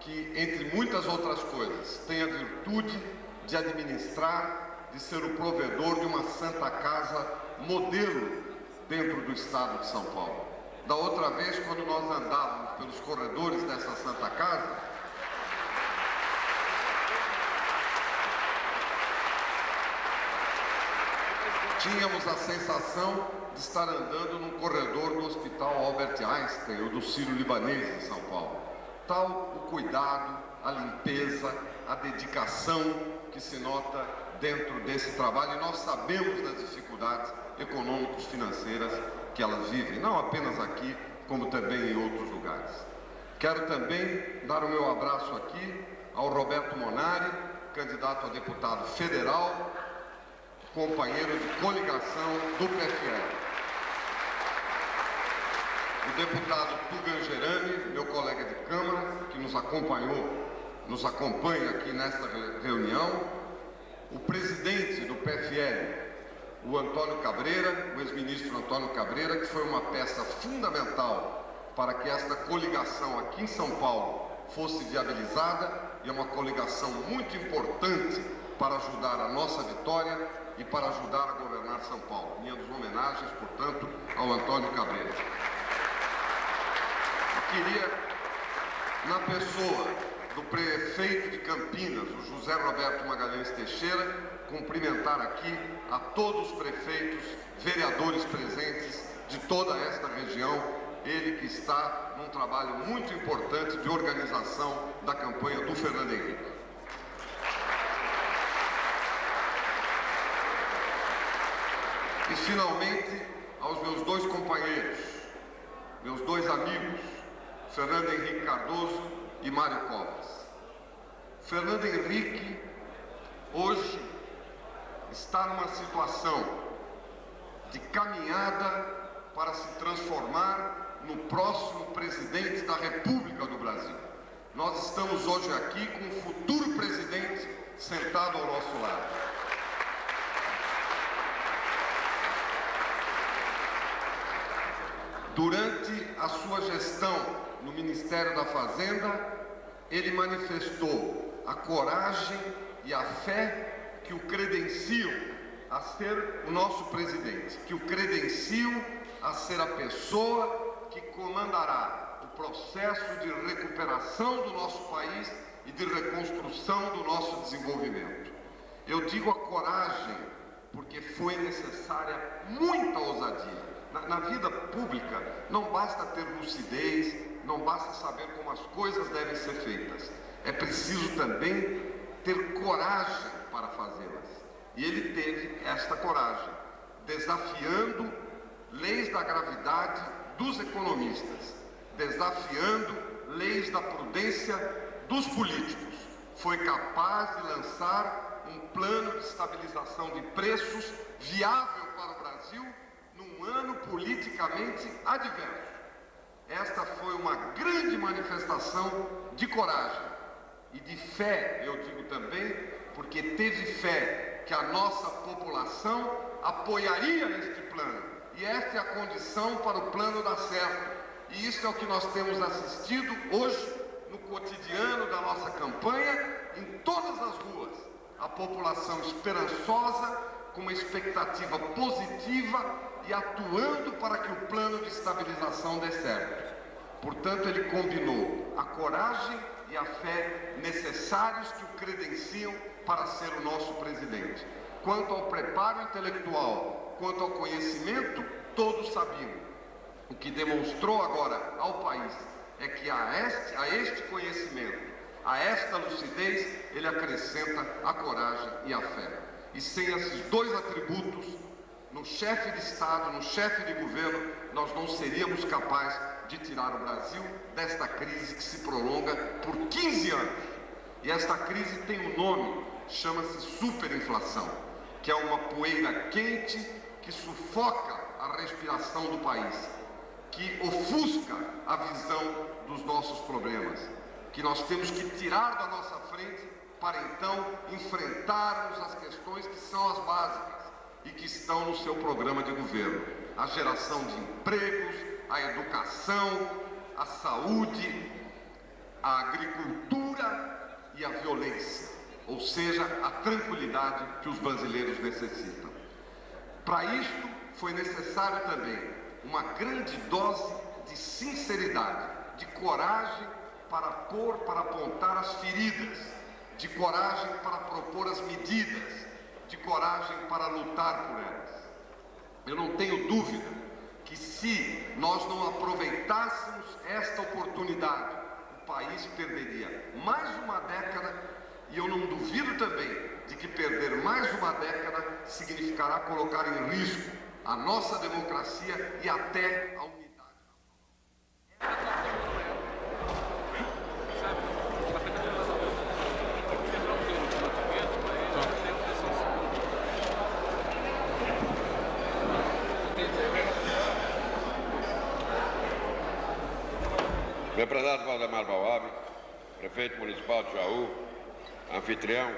Speaker 13: que, entre muitas outras coisas, tem a virtude de administrar, de ser o provedor de uma Santa Casa modelo dentro do estado de São Paulo. Da outra vez, quando nós andávamos pelos corredores dessa Santa Casa, tínhamos a sensação de estar andando num corredor do Hospital Albert Einstein ou do Sírio-Libanês em São Paulo. Tal o cuidado, a limpeza, a dedicação que se nota dentro desse trabalho, e nós sabemos das dificuldades econômicas, financeiras que elas vivem, não apenas aqui, como também em outros lugares. Quero também dar o meu abraço aqui ao Roberto Monari, candidato a deputado federal, companheiro de coligação do PFL. O deputado Tugan Gerami, meu colega de Câmara, que nos acompanha aqui nesta reunião. O presidente do PFL, o Antônio Cabreira, o ex-ministro Antônio Cabreira, que foi uma peça fundamental para que esta coligação aqui em São Paulo fosse viabilizada, e é uma coligação muito importante para ajudar a nossa vitória e para ajudar a governar São Paulo. Minhas homenagens, portanto, ao Antônio Cabreira. Eu queria, na pessoa do prefeito de Campinas, o José Roberto Magalhães Teixeira, cumprimentar aqui a todos os prefeitos, vereadores presentes de toda esta região, ele que está num trabalho muito importante de organização da campanha do Fernando Henrique. E, finalmente, aos meus 2 companheiros, meus 2 amigos, Fernando Henrique Cardoso e Mário Covas. Fernando Henrique, hoje, está numa situação de caminhada para se transformar no próximo presidente da República do Brasil. Nós estamos hoje aqui com o futuro presidente sentado ao nosso lado. Durante a sua gestão no Ministério da Fazenda, ele manifestou a coragem e a fé que o credenciam a ser o nosso presidente, que o credenciam a ser a pessoa que comandará o processo de recuperação do nosso país e de reconstrução do nosso desenvolvimento. Eu digo a coragem porque foi necessária muita ousadia. Na vida pública, não basta ter lucidez, não basta saber como as coisas devem ser feitas. É preciso também ter coragem para fazê-las. E ele teve esta coragem, desafiando leis da gravidade dos economistas, desafiando leis da prudência dos políticos. Foi capaz de lançar um plano de estabilização de preços viável para o Brasil num ano politicamente adverso. Esta foi uma grande manifestação de coragem e de fé, eu digo também, porque teve fé que a nossa população apoiaria este plano. E esta é a condição para o plano dar certo. E isso é o que nós temos assistido hoje no cotidiano da nossa campanha, em todas as ruas. A população esperançosa, com uma expectativa positiva e atuando para que o plano de estabilização dê certo. Portanto, ele combinou a coragem e a fé necessários que o credenciam para ser o nosso presidente. Quanto ao preparo intelectual, quanto ao conhecimento, todos sabiam. O que demonstrou agora ao país é que a este conhecimento, a esta lucidez, ele acrescenta a coragem e a fé. E sem esses 2 atributos, no chefe de Estado, no chefe de governo, nós não seríamos capazes de tirar o Brasil desta crise que se prolonga por 15 anos. E esta crise tem um nome, chama-se superinflação, que é uma poeira quente que sufoca a respiração do país, que ofusca a visão dos nossos problemas, que nós temos que tirar da nossa frente para então enfrentarmos as questões que são as básicas e que estão no seu programa de governo: a geração de empregos, a educação, a saúde, a agricultura e a violência, ou seja, a tranquilidade que os brasileiros necessitam. Para isto foi necessário também uma grande dose de sinceridade, de coragem para apontar as feridas, de coragem para propor as medidas, de coragem para lutar por elas. Eu não tenho dúvida que se nós não aproveitássemos esta oportunidade, o país perderia mais uma década, e eu não duvido também de que perder mais uma década significará colocar em risco a nossa democracia e até a unidade.
Speaker 4: Meu prezado Valdemar Bauab, prefeito municipal de Jaú, anfitrião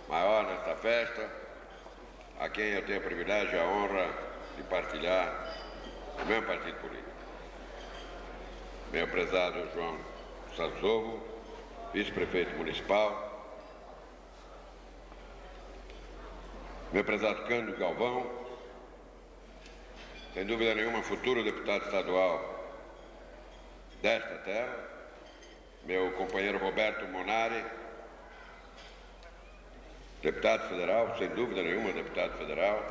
Speaker 4: maior nesta festa, a quem eu tenho o privilégio e a honra de partilhar o mesmo partido político. Meu prezado João Sanzovo, vice-prefeito municipal, meu prezado Cândido Galvão, sem dúvida nenhuma futuro deputado estadual desta terra, meu companheiro Roberto Monari, deputado federal, sem dúvida nenhuma deputado federal,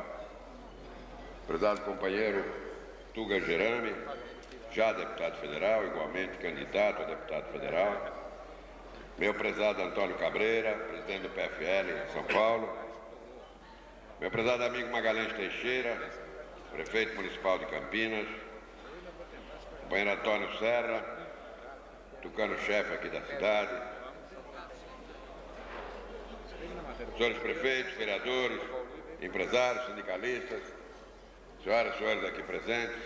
Speaker 4: prezado companheiro Tuga Gerami, já deputado federal, igualmente candidato a deputado federal, meu prezado Antônio Cabreira, presidente do PFL em São Paulo, meu prezado amigo Magalhães Teixeira, prefeito municipal de Campinas, companheiro Antônio Serra, tucano-chefe aqui da cidade, senhores prefeitos, vereadores, empresários, sindicalistas, senhoras e senhores aqui presentes,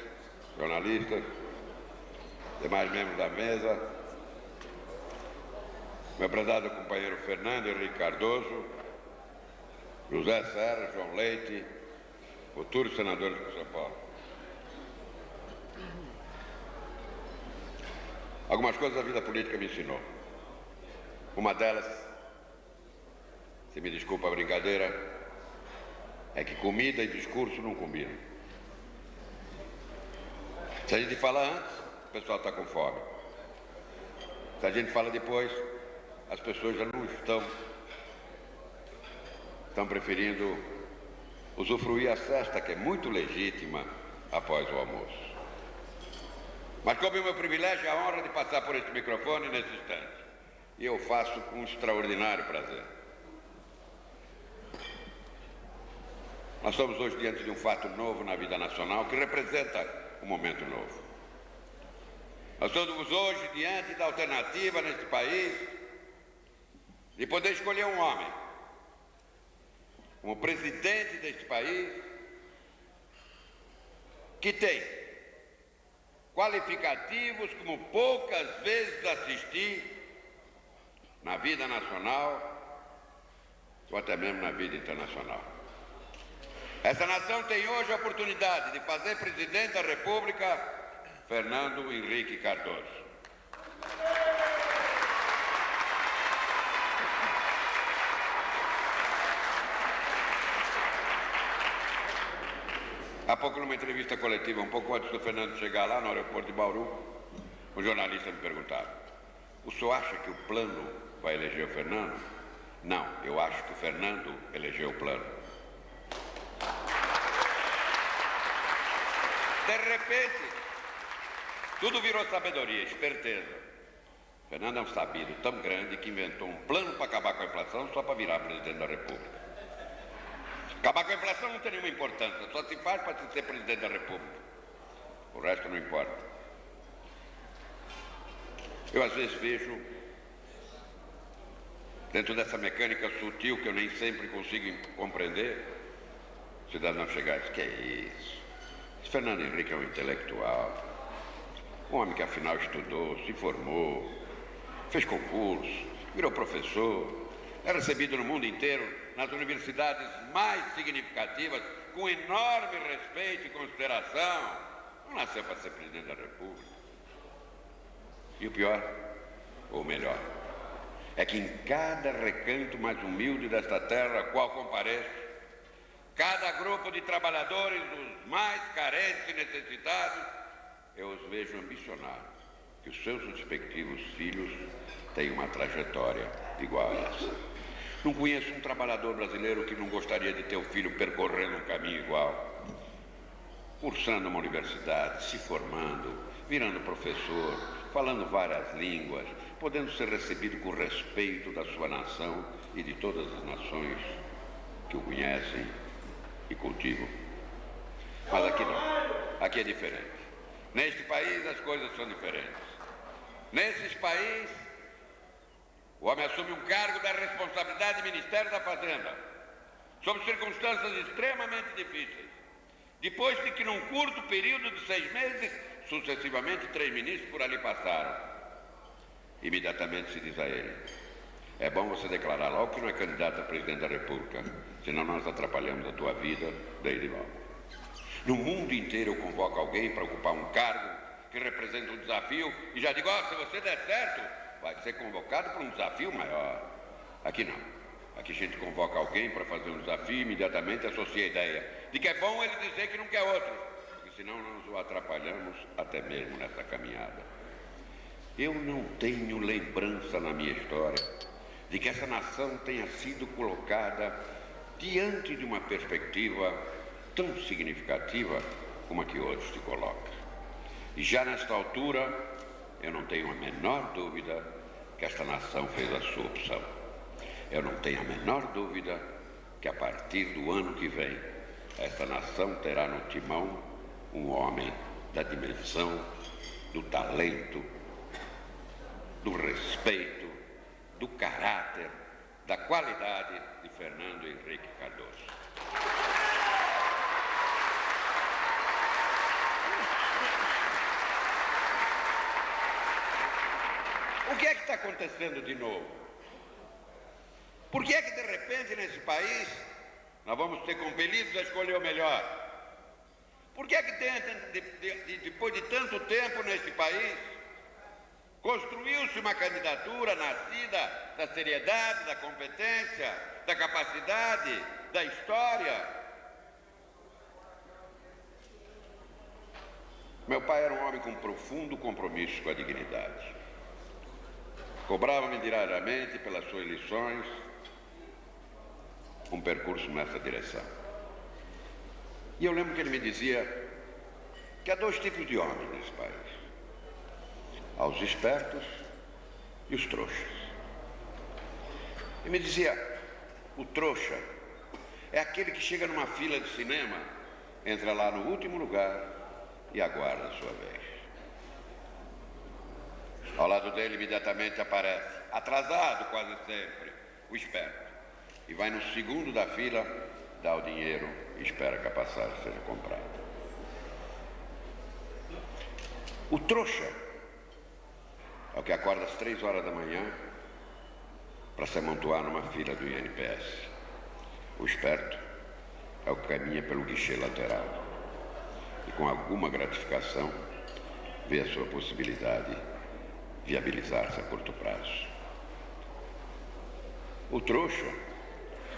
Speaker 4: jornalistas, demais membros da mesa, meu prezado companheiro Fernando Henrique Cardoso, José Serra, João Leite, futuros senadores por São Paulo. Algumas coisas a vida política me ensinou. Uma delas, se me desculpa a brincadeira, é que comida e discurso não combinam. Se a gente fala antes, o pessoal está com fome. Se a gente fala depois, as pessoas já não estão preferindo usufruir a festa, que é muito legítima, após o almoço. Mas coube o meu privilégio e a honra de passar por este microfone nesse instante. E eu faço com um extraordinário prazer. Nós estamos hoje diante de um fato novo na vida nacional, que representa um momento novo. Nós estamos hoje diante da alternativa neste país de poder escolher um homem como presidente deste país que tem qualificativos como poucas vezes assisti na vida nacional ou até mesmo na vida internacional. Essa nação tem hoje a oportunidade de fazer presidente da República Fernando Henrique Cardoso. Há pouco, numa entrevista coletiva, um pouco antes do Fernando chegar lá no aeroporto de Bauru, um jornalista me perguntava: o senhor acha que o plano vai eleger o Fernando? Não, eu acho que o Fernando elegeu o plano. De repente, tudo virou sabedoria, esperteza. Fernando é um sabido tão grande que inventou um plano para acabar com a inflação só para virar presidente da República. Acabar com a inflação não tem nenhuma importância, só se faz para se ser presidente da República. O resto não importa. Eu às vezes vejo, dentro dessa mecânica sutil que eu nem sempre consigo compreender, o cidadão chegar e diz, que é isso? Esse Fernando Henrique é um intelectual, um homem que afinal estudou, se formou, fez concurso, virou professor, é recebido no mundo inteiro, nas universidades mais significativas, com enorme respeito e consideração. Não nasceu para ser presidente da República. E o pior, ou melhor, é que em cada recanto mais humilde desta terra a qual compareço, cada grupo de trabalhadores, os mais carentes e necessitados, eu os vejo ambicionar que os seus respectivos filhos tenham uma trajetória igual a essa. Não conheço um trabalhador brasileiro que não gostaria de ter o filho percorrendo um caminho igual, cursando uma universidade, se formando, virando professor, falando várias línguas, podendo ser recebido com respeito da sua nação e de todas as nações que o conhecem e cultivam. Mas aqui não, aqui é diferente. Neste país as coisas são diferentes. Nesses países, o homem assume um cargo da responsabilidade do Ministério da Fazenda, sob circunstâncias extremamente difíceis, depois de que num curto período de 6 meses, sucessivamente 3 ministros por ali passaram. Imediatamente se diz a ele, é bom você declarar logo que não é candidato a presidente da República, senão nós atrapalhamos a tua vida desde logo. No mundo inteiro eu convoco alguém para ocupar um cargo que representa um desafio e já digo, se você der certo, vai ser convocado para um desafio maior. Aqui não. Aqui a gente convoca alguém para fazer um desafio e imediatamente associa a ideia de que é bom ele dizer que não quer outro, porque senão nós o atrapalhamos até mesmo nessa caminhada. Eu não tenho lembrança na minha história de que essa nação tenha sido colocada diante de uma perspectiva tão significativa como a que hoje se coloca. E já nesta altura, eu não tenho a menor dúvida que esta nação fez a sua opção. Eu não tenho a menor dúvida que a partir do ano que vem, esta nação terá no timão um homem da dimensão, do talento, do respeito, do caráter, da qualidade de Fernando Henrique Cardoso. O que é que está acontecendo de novo? Por que é que de repente nesse país nós vamos ser compelidos a escolher o melhor? Por que é que depois de tanto tempo neste país construiu-se uma candidatura nascida da seriedade, da competência, da capacidade, da história? Meu pai era um homem com profundo compromisso com a dignidade. Cobrava-me diariamente pelas suas lições um percurso nessa direção. E eu lembro que ele me dizia que há 2 tipos de homens nesse país: aos espertos e os trouxas. Ele me dizia, o trouxa é aquele que chega numa fila de cinema, entra lá no último lugar e aguarda a sua vez. Ao lado dele imediatamente aparece, atrasado quase sempre, o esperto. E vai no segundo da fila, dá o dinheiro e espera que a passagem seja comprada. O trouxa é o que acorda às 3 horas da manhã para se amontoar numa fila do INPS. O esperto é o que caminha pelo guichê lateral e com alguma gratificação vê a sua possibilidade viabilizar-se a curto prazo. O trouxa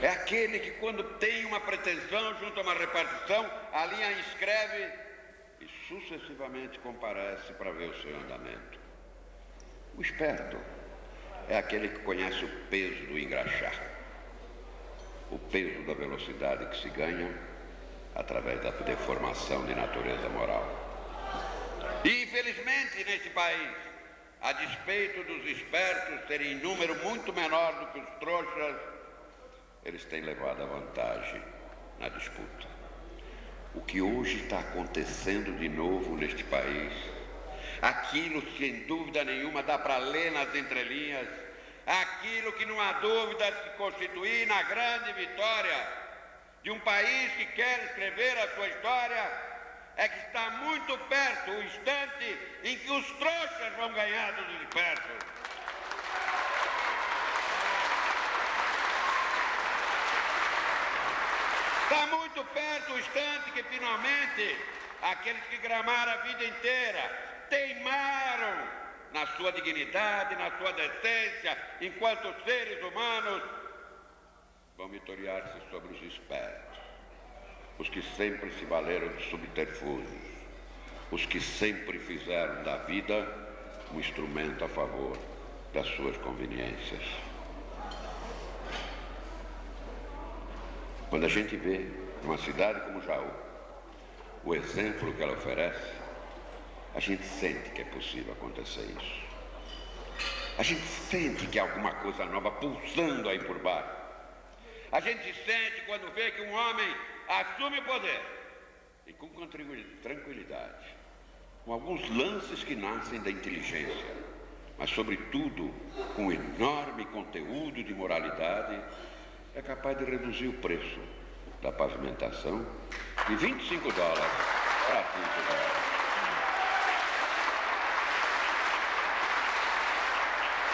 Speaker 4: é aquele que, quando tem uma pretensão junto a uma repartição, ali a inscreve e sucessivamente comparece para ver o seu andamento. O esperto é aquele que conhece o peso do engraxar, o peso da velocidade que se ganha através da deformação de natureza moral. E, infelizmente, neste país, a despeito dos espertos terem número muito menor do que os trouxas, eles têm levado a vantagem na disputa. O que hoje está acontecendo de novo neste país, aquilo sem dúvida nenhuma dá para ler nas entrelinhas, aquilo que não há dúvida de se constituir na grande vitória de um país que quer escrever a sua história, é que está muito perto o instante em que os trouxas vão ganhar dos espertos. Está muito perto o instante que finalmente aqueles que gramaram a vida inteira, teimaram na sua dignidade, na sua decência, enquanto seres humanos, vão vitoriar-se sobre os espertos, os que sempre se valeram de subterfúgios, os que sempre fizeram da vida um instrumento a favor das suas conveniências. Quando a gente vê uma cidade como Jaú, o exemplo que ela oferece, a gente sente que é possível acontecer isso. A gente sente que há alguma coisa nova pulsando aí por baixo. A gente sente quando vê que um homem assume o poder e com tranquilidade, com alguns lances que nascem da inteligência, mas sobretudo com um enorme conteúdo de moralidade, é capaz de reduzir o preço da pavimentação de $25 para $15.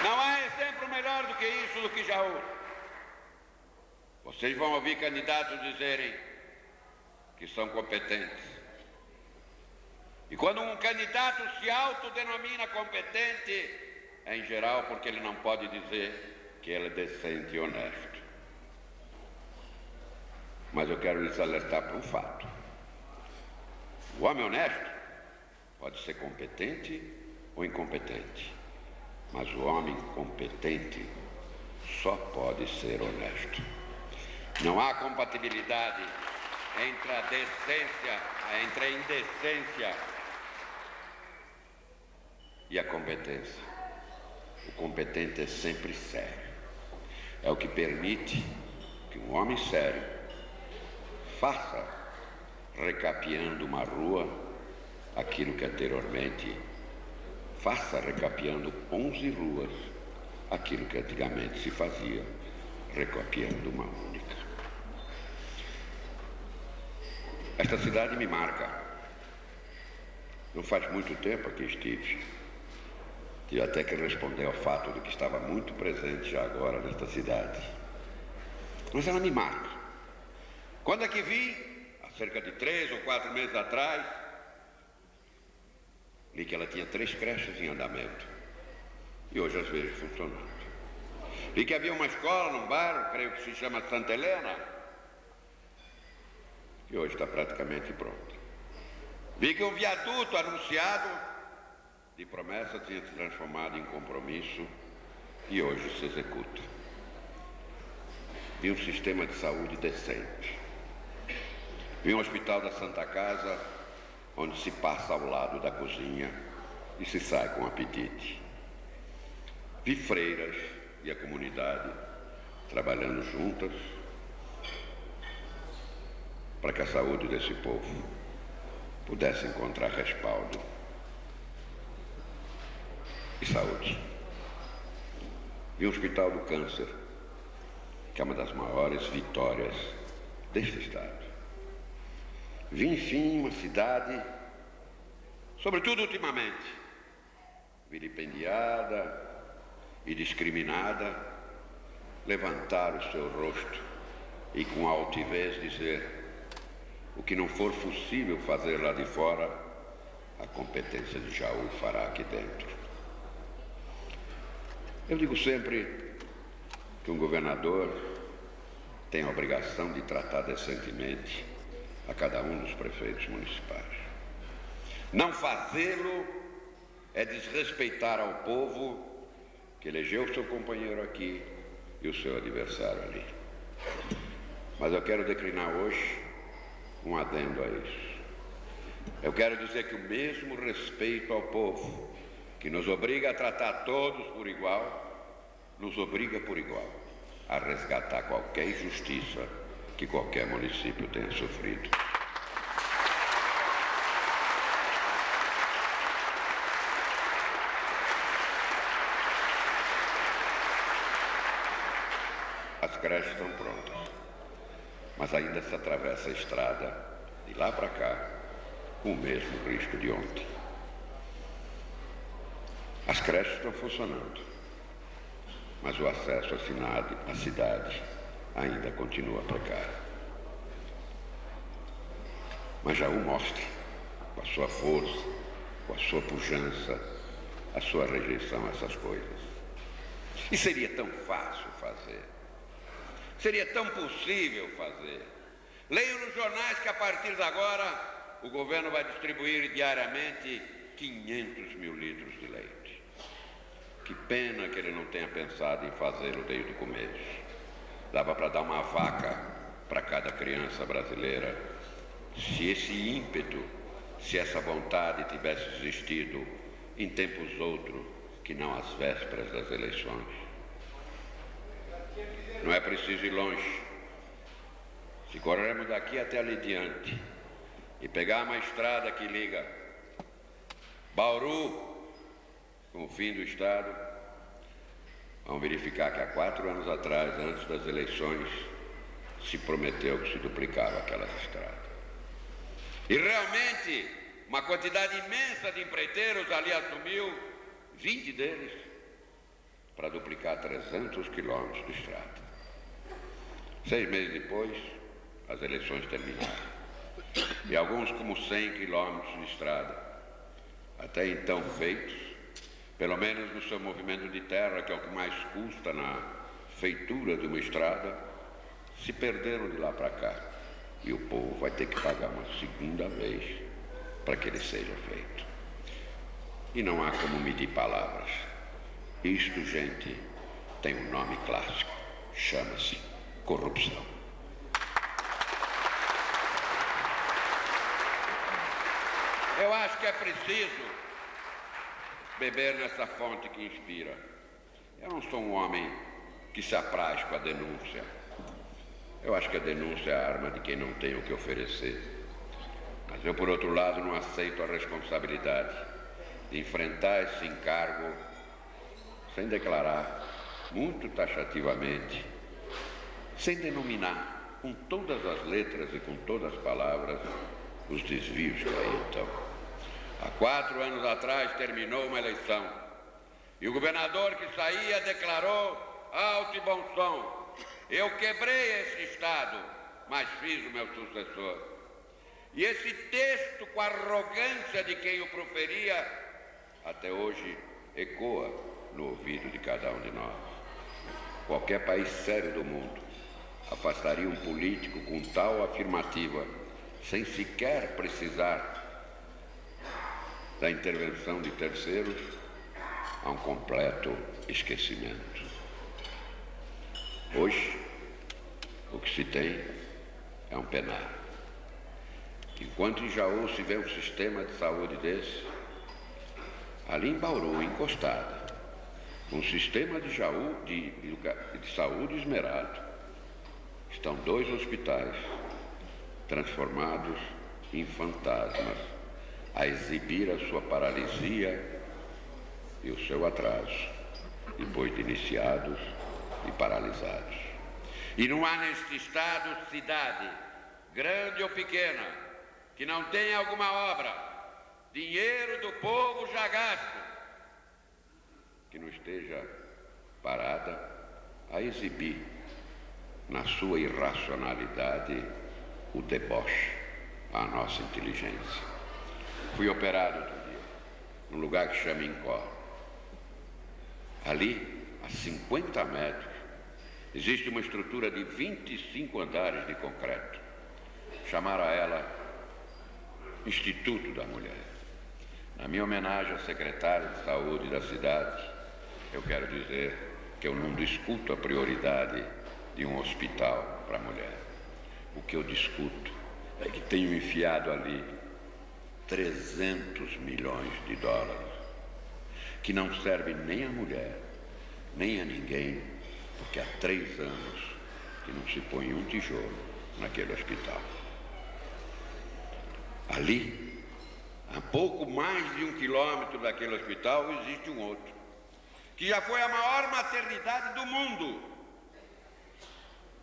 Speaker 4: Não há exemplo melhor do que isso, do que Jaú. Vocês vão ouvir candidatos dizerem que são competentes. E quando um candidato se autodenomina competente, é em geral porque ele não pode dizer que ele é decente e honesto. Mas eu quero lhes alertar para um fato. O homem honesto pode ser competente ou incompetente, mas o homem competente só pode ser honesto. Não há compatibilidade entre a decência, entre a indecência e a competência. O competente é sempre sério. É o que permite que um homem sério faça, recapeando uma rua, aquilo que anteriormente, faça recapeando 11 ruas, aquilo que antigamente se fazia, recapeando uma única. Esta cidade me marca. Não faz muito tempo que estive. Tive até que responder ao fato de que estava muito presente já agora nesta cidade. Mas ela me marca. Quando aqui vim, há cerca de 3 ou 4 meses atrás, vi que ela tinha 3 creches em andamento. E hoje as vejo funcionando. Vi que havia uma escola num bairro, creio que se chama Santa Helena, que hoje está praticamente pronta. Vi que um viaduto anunciado de promessa tinha se transformado em compromisso e hoje se executa. Vi um sistema de saúde decente. Vi um hospital da Santa Casa, onde se passa ao lado da cozinha e se sai com apetite. Vi freiras e a comunidade trabalhando juntas para que a saúde desse povo pudesse encontrar respaldo e saúde. Vi um hospital do câncer, que é uma das maiores vitórias deste estado. Vi, enfim, uma cidade, sobretudo ultimamente, vilipendiada e discriminada, levantar o seu rosto e com altivez dizer: o que não for possível fazer lá de fora, a competência de Jaú fará aqui dentro. Eu digo sempre que um governador tem a obrigação de tratar decentemente a cada um dos prefeitos municipais. Não fazê-lo é desrespeitar ao povo que elegeu o seu companheiro aqui e o seu adversário ali. Mas eu quero declinar hoje um adendo a isso. Eu quero dizer que o mesmo respeito ao povo, que nos obriga a tratar todos por igual, nos obriga por igual a resgatar qualquer injustiça que qualquer município tenha sofrido. As creches estão prontas, mas ainda se atravessa a estrada de lá para cá com o mesmo risco de ontem. As creches estão funcionando, mas o acesso à cidade ainda continua precário. Mas Jaú mostra, com a sua força, com a sua pujança, a sua rejeição a essas coisas. E seria tão fácil fazer. Seria tão possível fazer. Leio nos jornais que a partir de agora o governo vai distribuir diariamente 500 mil litros de leite. Que pena que ele não tenha pensado em fazê-lo desde o começo. Dava para dar uma vaca para cada criança brasileira. Se esse ímpeto, se essa vontade tivesse existido em tempos outros que não às vésperas das eleições. Não é preciso ir longe. Se corrermos daqui até ali diante e pegar uma estrada que liga Bauru com o fim do estado, vamos verificar que há 4 anos atrás, antes das eleições, se prometeu que se duplicava aquelas estradas. E realmente, uma quantidade imensa de empreiteiros ali assumiu, 20 deles, para duplicar 300 quilômetros de estrada. 6 meses depois, as eleições terminaram. E alguns como 100 quilômetros de estrada, até então feitos, pelo menos no seu movimento de terra, que é o que mais custa na feitura de uma estrada, se perderam de lá para cá. E o povo vai ter que pagar uma segunda vez para que ele seja feito. E não há como medir palavras. Isto, gente, tem um nome clássico. Chama-se corrupção. Eu acho que é preciso beber nessa fonte que inspira. Eu não sou um homem que se apraz com a denúncia. Eu acho que a denúncia é a arma de quem não tem o que oferecer. Mas eu, por outro lado, não aceito a responsabilidade de enfrentar esse encargo sem declarar, muito taxativamente, sem denominar com todas as letras e com todas as palavras os desvios que aí estão. Há 4 anos atrás terminou uma eleição e o governador que saía declarou alto e bom som: eu quebrei esse estado, mas fiz o meu sucessor. E esse texto, com a arrogância de quem o proferia, até hoje ecoa no ouvido de cada um de nós. Qualquer país sério do mundo afastaria um político com tal afirmativa, sem sequer precisar da intervenção de terceiros, a um completo esquecimento. Hoje, o que se tem é um penar. Enquanto em Jaú se vê um sistema de saúde desse, ali em Bauru, encostado, um sistema de saúde esmerado, estão 2 hospitais transformados em fantasmas, a exibir a sua paralisia e o seu atraso, depois de iniciados e paralisados. E não há neste estado cidade, grande ou pequena, que não tenha alguma obra, dinheiro do povo já gasto, que não esteja parada a exibir na sua irracionalidade o deboche à nossa inteligência. Fui operado outro dia, num lugar que chama Incó. Ali, a 50 metros, existe uma estrutura de 25 andares de concreto. Chamaram a ela Instituto da Mulher. Na minha homenagem ao secretário de saúde da cidade, eu quero dizer que eu não discuto a prioridade de um hospital para a mulher. O que eu discuto é que tenho enfiado ali 300 milhões de dólares, que não serve nem à mulher, nem a ninguém, porque há 3 anos que não se põe um tijolo naquele hospital. Ali, a pouco mais de 1 quilômetro daquele hospital, existe um outro, que já foi a maior maternidade do mundo.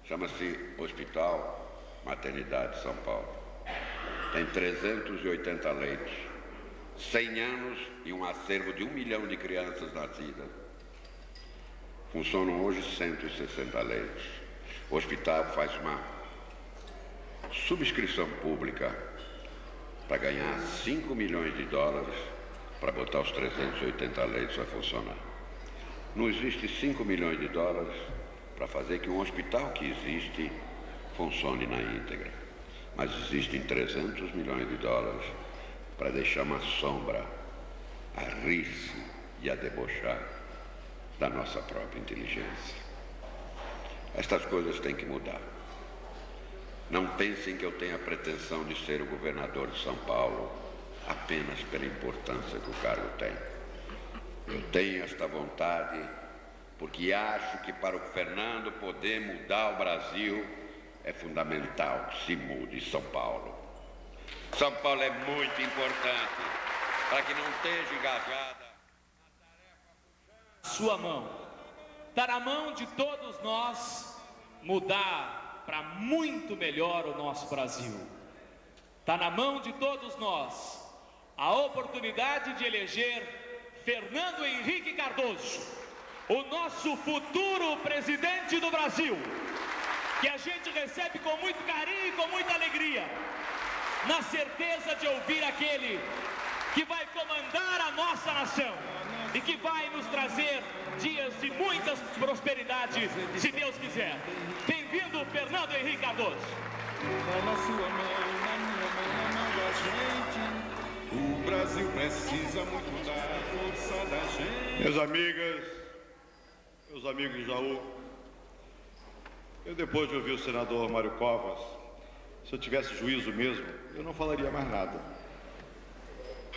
Speaker 4: Chama-se Hospital Maternidade São Paulo. Tem 380 leitos, 100 anos e um acervo de 1 milhão de crianças nascidas. Funcionam hoje 160 leitos. O hospital faz uma subscrição pública para ganhar 5 milhões de dólares para botar os 380 leitos a funcionar. Não existe 5 milhões de dólares para fazer que um hospital que existe funcione na íntegra. Mas existem 300 milhões de dólares para deixar uma sombra a rir-se e a debochar da nossa própria inteligência. Estas coisas têm que mudar. Não pensem que eu tenho a pretensão de ser o governador de São Paulo apenas pela importância que o cargo tem. Eu tenho esta vontade porque acho que para o Fernando poder mudar o Brasil é fundamental que se mude São Paulo. São Paulo é muito importante para que não esteja engajada
Speaker 11: sua mão. Está na mão de todos nós mudar para muito melhor o nosso Brasil. Está na mão de todos nós a oportunidade de eleger Fernando Henrique Cardoso, o nosso futuro presidente do Brasil, que a gente recebe com muito carinho e com muita alegria, na certeza de ouvir aquele que vai comandar a nossa nação e que vai nos trazer dias de muita prosperidade, se Deus quiser. Bem-vindo, Fernando Henrique Cardoso.
Speaker 1: Na sua mão, na minha mão, na mão da gente. O Brasil precisa muito da força da gente.
Speaker 7: Minhas amigas, meus amigos de Jaú, eu depois de ouvir o senador Mário Covas, se eu tivesse juízo mesmo, eu não falaria mais nada.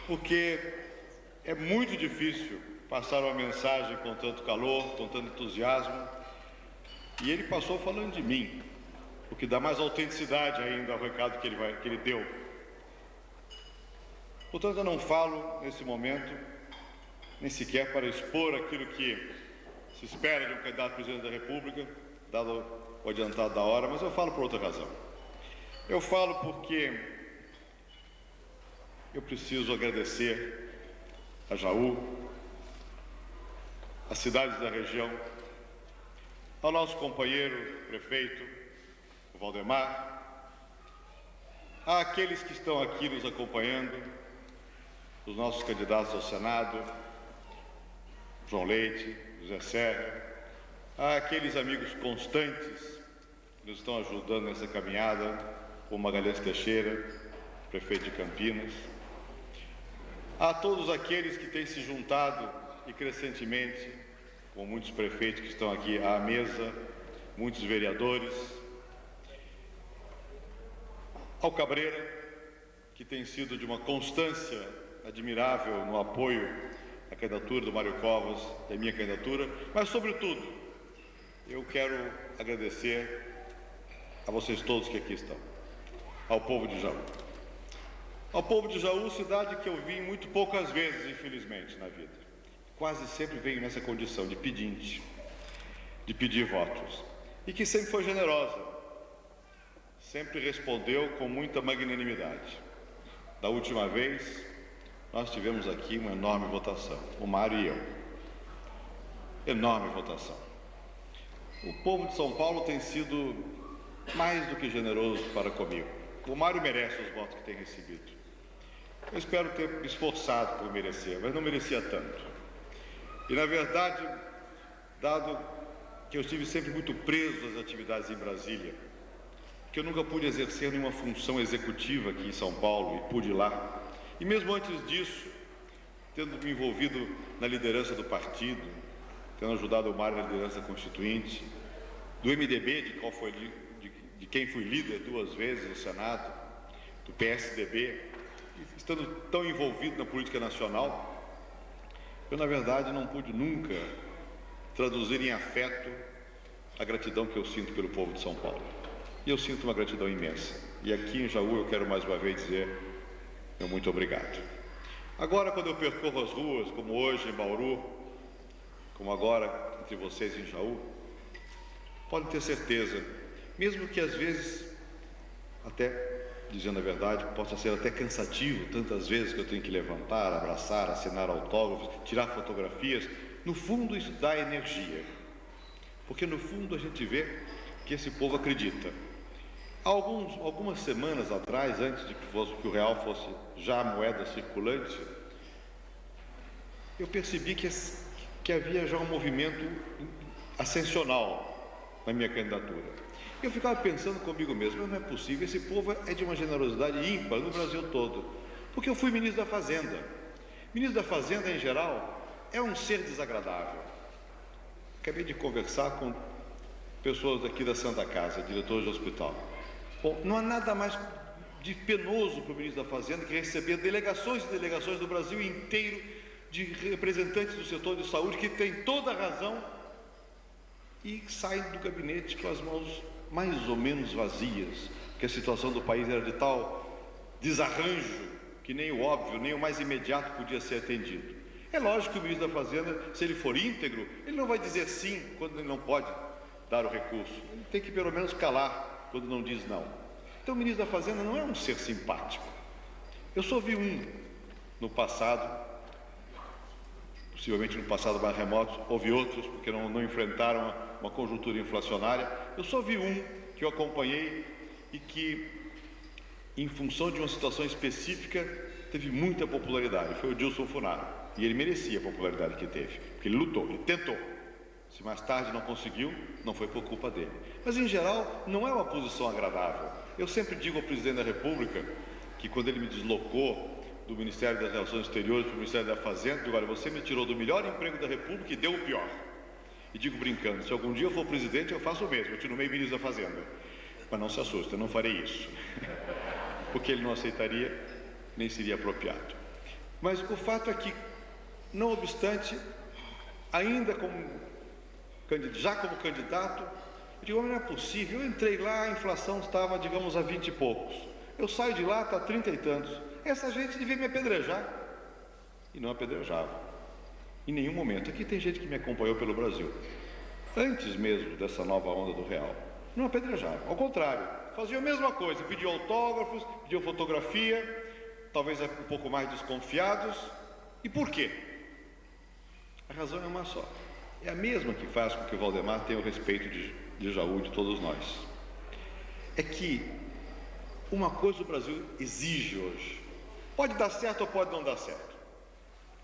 Speaker 7: Porque é muito difícil passar uma mensagem com tanto calor, com tanto entusiasmo. E ele passou falando de mim, o que dá mais autenticidade ainda ao recado que ele deu. Portanto, eu não falo nesse momento, nem sequer para expor aquilo que se espera de um candidato a presidente da República, dado o adiantado da hora, mas eu falo por outra razão. Eu falo porque eu preciso agradecer a Jaú, às cidades da região, ao nosso companheiro prefeito, o Valdemar, àqueles que estão aqui nos acompanhando, os nossos candidatos ao Senado, João Leite, José Serra, àqueles amigos constantes que nos estão ajudando nessa caminhada, como Magalhães Teixeira, prefeito de Campinas, a todos aqueles que têm se juntado e crescentemente, com muitos prefeitos que estão aqui à mesa, muitos vereadores, ao Cabreira, que tem sido de uma constância admirável no apoio à candidatura do Mário Covas e à minha candidatura, mas, sobretudo, eu quero agradecer a vocês todos que aqui estão, ao povo de Jaú. Ao povo de Jaú, cidade que eu vim muito poucas vezes, infelizmente, na vida. Quase sempre venho nessa condição de pedinte, de pedir votos. E que sempre foi generosa, sempre respondeu com muita magnanimidade. Da última vez, nós tivemos aqui uma enorme votação, o Mário e eu. Enorme votação. O povo de São Paulo tem sido mais do que generoso para comigo. O Mário merece os votos que tem recebido. Eu espero ter me esforçado por merecer, mas não merecia tanto. E, na verdade, dado que eu estive sempre muito preso às atividades em Brasília, que eu nunca pude exercer nenhuma função executiva aqui em São Paulo e pude ir lá, e mesmo antes disso, tendo me envolvido na liderança do partido, tendo ajudado o Mário na liderança constituinte, do MDB, de quem fui líder 2 vezes no Senado, do PSDB, estando tão envolvido na política nacional, eu, na verdade, não pude nunca traduzir em afeto a gratidão que eu sinto pelo povo de São Paulo. E eu sinto uma gratidão imensa. E aqui em Jaú eu quero mais uma vez dizer meu muito obrigado. Agora, quando eu percorro as ruas, como hoje em Bauru, como agora entre vocês em Jaú, podem ter certeza, mesmo que às vezes, até dizendo a verdade, possa ser até cansativo, tantas vezes que eu tenho que levantar, abraçar, assinar autógrafos, tirar fotografias, no fundo isso dá energia, porque no fundo a gente vê que esse povo acredita. Algumas semanas atrás, antes de que o real fosse já moeda circulante, eu percebi que havia já um movimento ascensional na minha candidatura. Eu ficava pensando comigo mesmo, mas não é possível, esse povo é de uma generosidade ímpar no Brasil todo, porque eu fui ministro da Fazenda. Ministro da Fazenda, em geral, é um ser desagradável. Acabei de conversar com pessoas daqui da Santa Casa, diretores de hospital. Bom, não há nada mais de penoso para o ministro da Fazenda que receber delegações e delegações do Brasil inteiro de representantes do setor de saúde que têm toda a razão e saem do gabinete com as mãos mais ou menos vazias, porque a situação do país era de tal desarranjo que nem o óbvio, nem o mais imediato podia ser atendido. É lógico que o ministro da Fazenda, se ele for íntegro, ele não vai dizer sim quando ele não pode dar o recurso. Ele tem que pelo menos calar quando não diz não. Então o ministro da Fazenda não é um ser simpático. Eu só vi um no passado, possivelmente no passado mais remoto, houve outros porque não enfrentaram uma conjuntura inflacionária. Eu só vi um que eu acompanhei e que, em função de uma situação específica, teve muita popularidade. Foi o Dilson Funaro. E ele merecia a popularidade que teve, porque ele lutou, ele tentou. Se mais tarde não conseguiu, não foi por culpa dele. Mas, em geral, não é uma posição agradável. Eu sempre digo ao presidente da República que, quando ele me deslocou do Ministério das Relações Exteriores para o Ministério da Fazenda, digo, olha, você me tirou do melhor emprego da República e deu o pior. E digo brincando, se algum dia eu for presidente, eu faço o mesmo, eu te nomeio ministro da Fazenda. Mas não se assusta, eu não farei isso. Porque ele não aceitaria, nem seria apropriado. Mas o fato é que, não obstante, ainda já como candidato, eu digo, não é possível, eu entrei lá, a inflação estava, digamos, a 20 e poucos. Eu saio de lá, está a 30 e tantos. Essa gente devia me apedrejar. E não apedrejava. Em nenhum momento. Aqui tem gente que me acompanhou pelo Brasil. Antes mesmo dessa nova onda do real. Não apedrejava. Ao contrário. Faziam a mesma coisa. Pediam autógrafos, pediam fotografia. Talvez um pouco mais desconfiados. E por quê? A razão é uma só. É a mesma que faz com que o Valdemar tenha o respeito de Jaú, de todos nós. É que uma coisa o Brasil exige hoje. Pode dar certo ou pode não dar certo.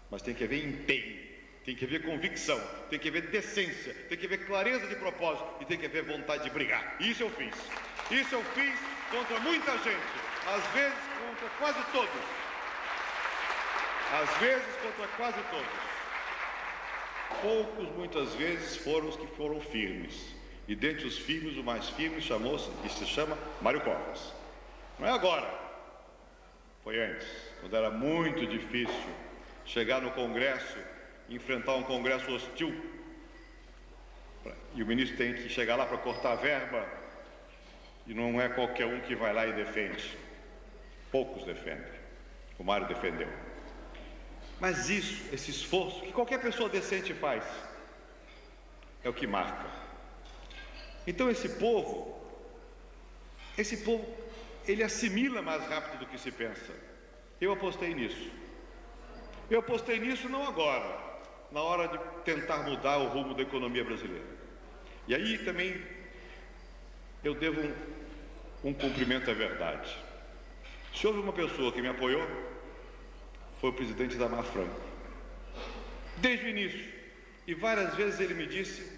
Speaker 7: Mas tem que haver empenho, tem que haver convicção, tem que haver decência, tem que haver clareza de propósito e tem que haver vontade de brigar. Isso eu fiz. Isso eu fiz contra muita gente. Às vezes contra quase todos. Às vezes contra quase todos. Poucos, muitas vezes, foram os que foram firmes. E dentre os firmes, o mais firme chamou-se, e se chama, Mário Covas. Não é agora. Foi antes, quando era muito difícil chegar no Congresso, enfrentar um Congresso hostil. E o ministro tem que chegar lá para cortar a verba. E não é qualquer um que vai lá e defende. Poucos defendem. O Mário defendeu. Mas isso, esse esforço que qualquer pessoa decente faz, é o que marca. Então esse povo, ele assimila mais rápido do que se pensa. Eu apostei nisso. Eu apostei nisso não agora, na hora de tentar mudar o rumo da economia brasileira. E aí também eu devo um cumprimento à verdade. Se houve uma pessoa que me apoiou, foi o presidente Itamar Franco. Desde o início. E várias vezes ele me disse,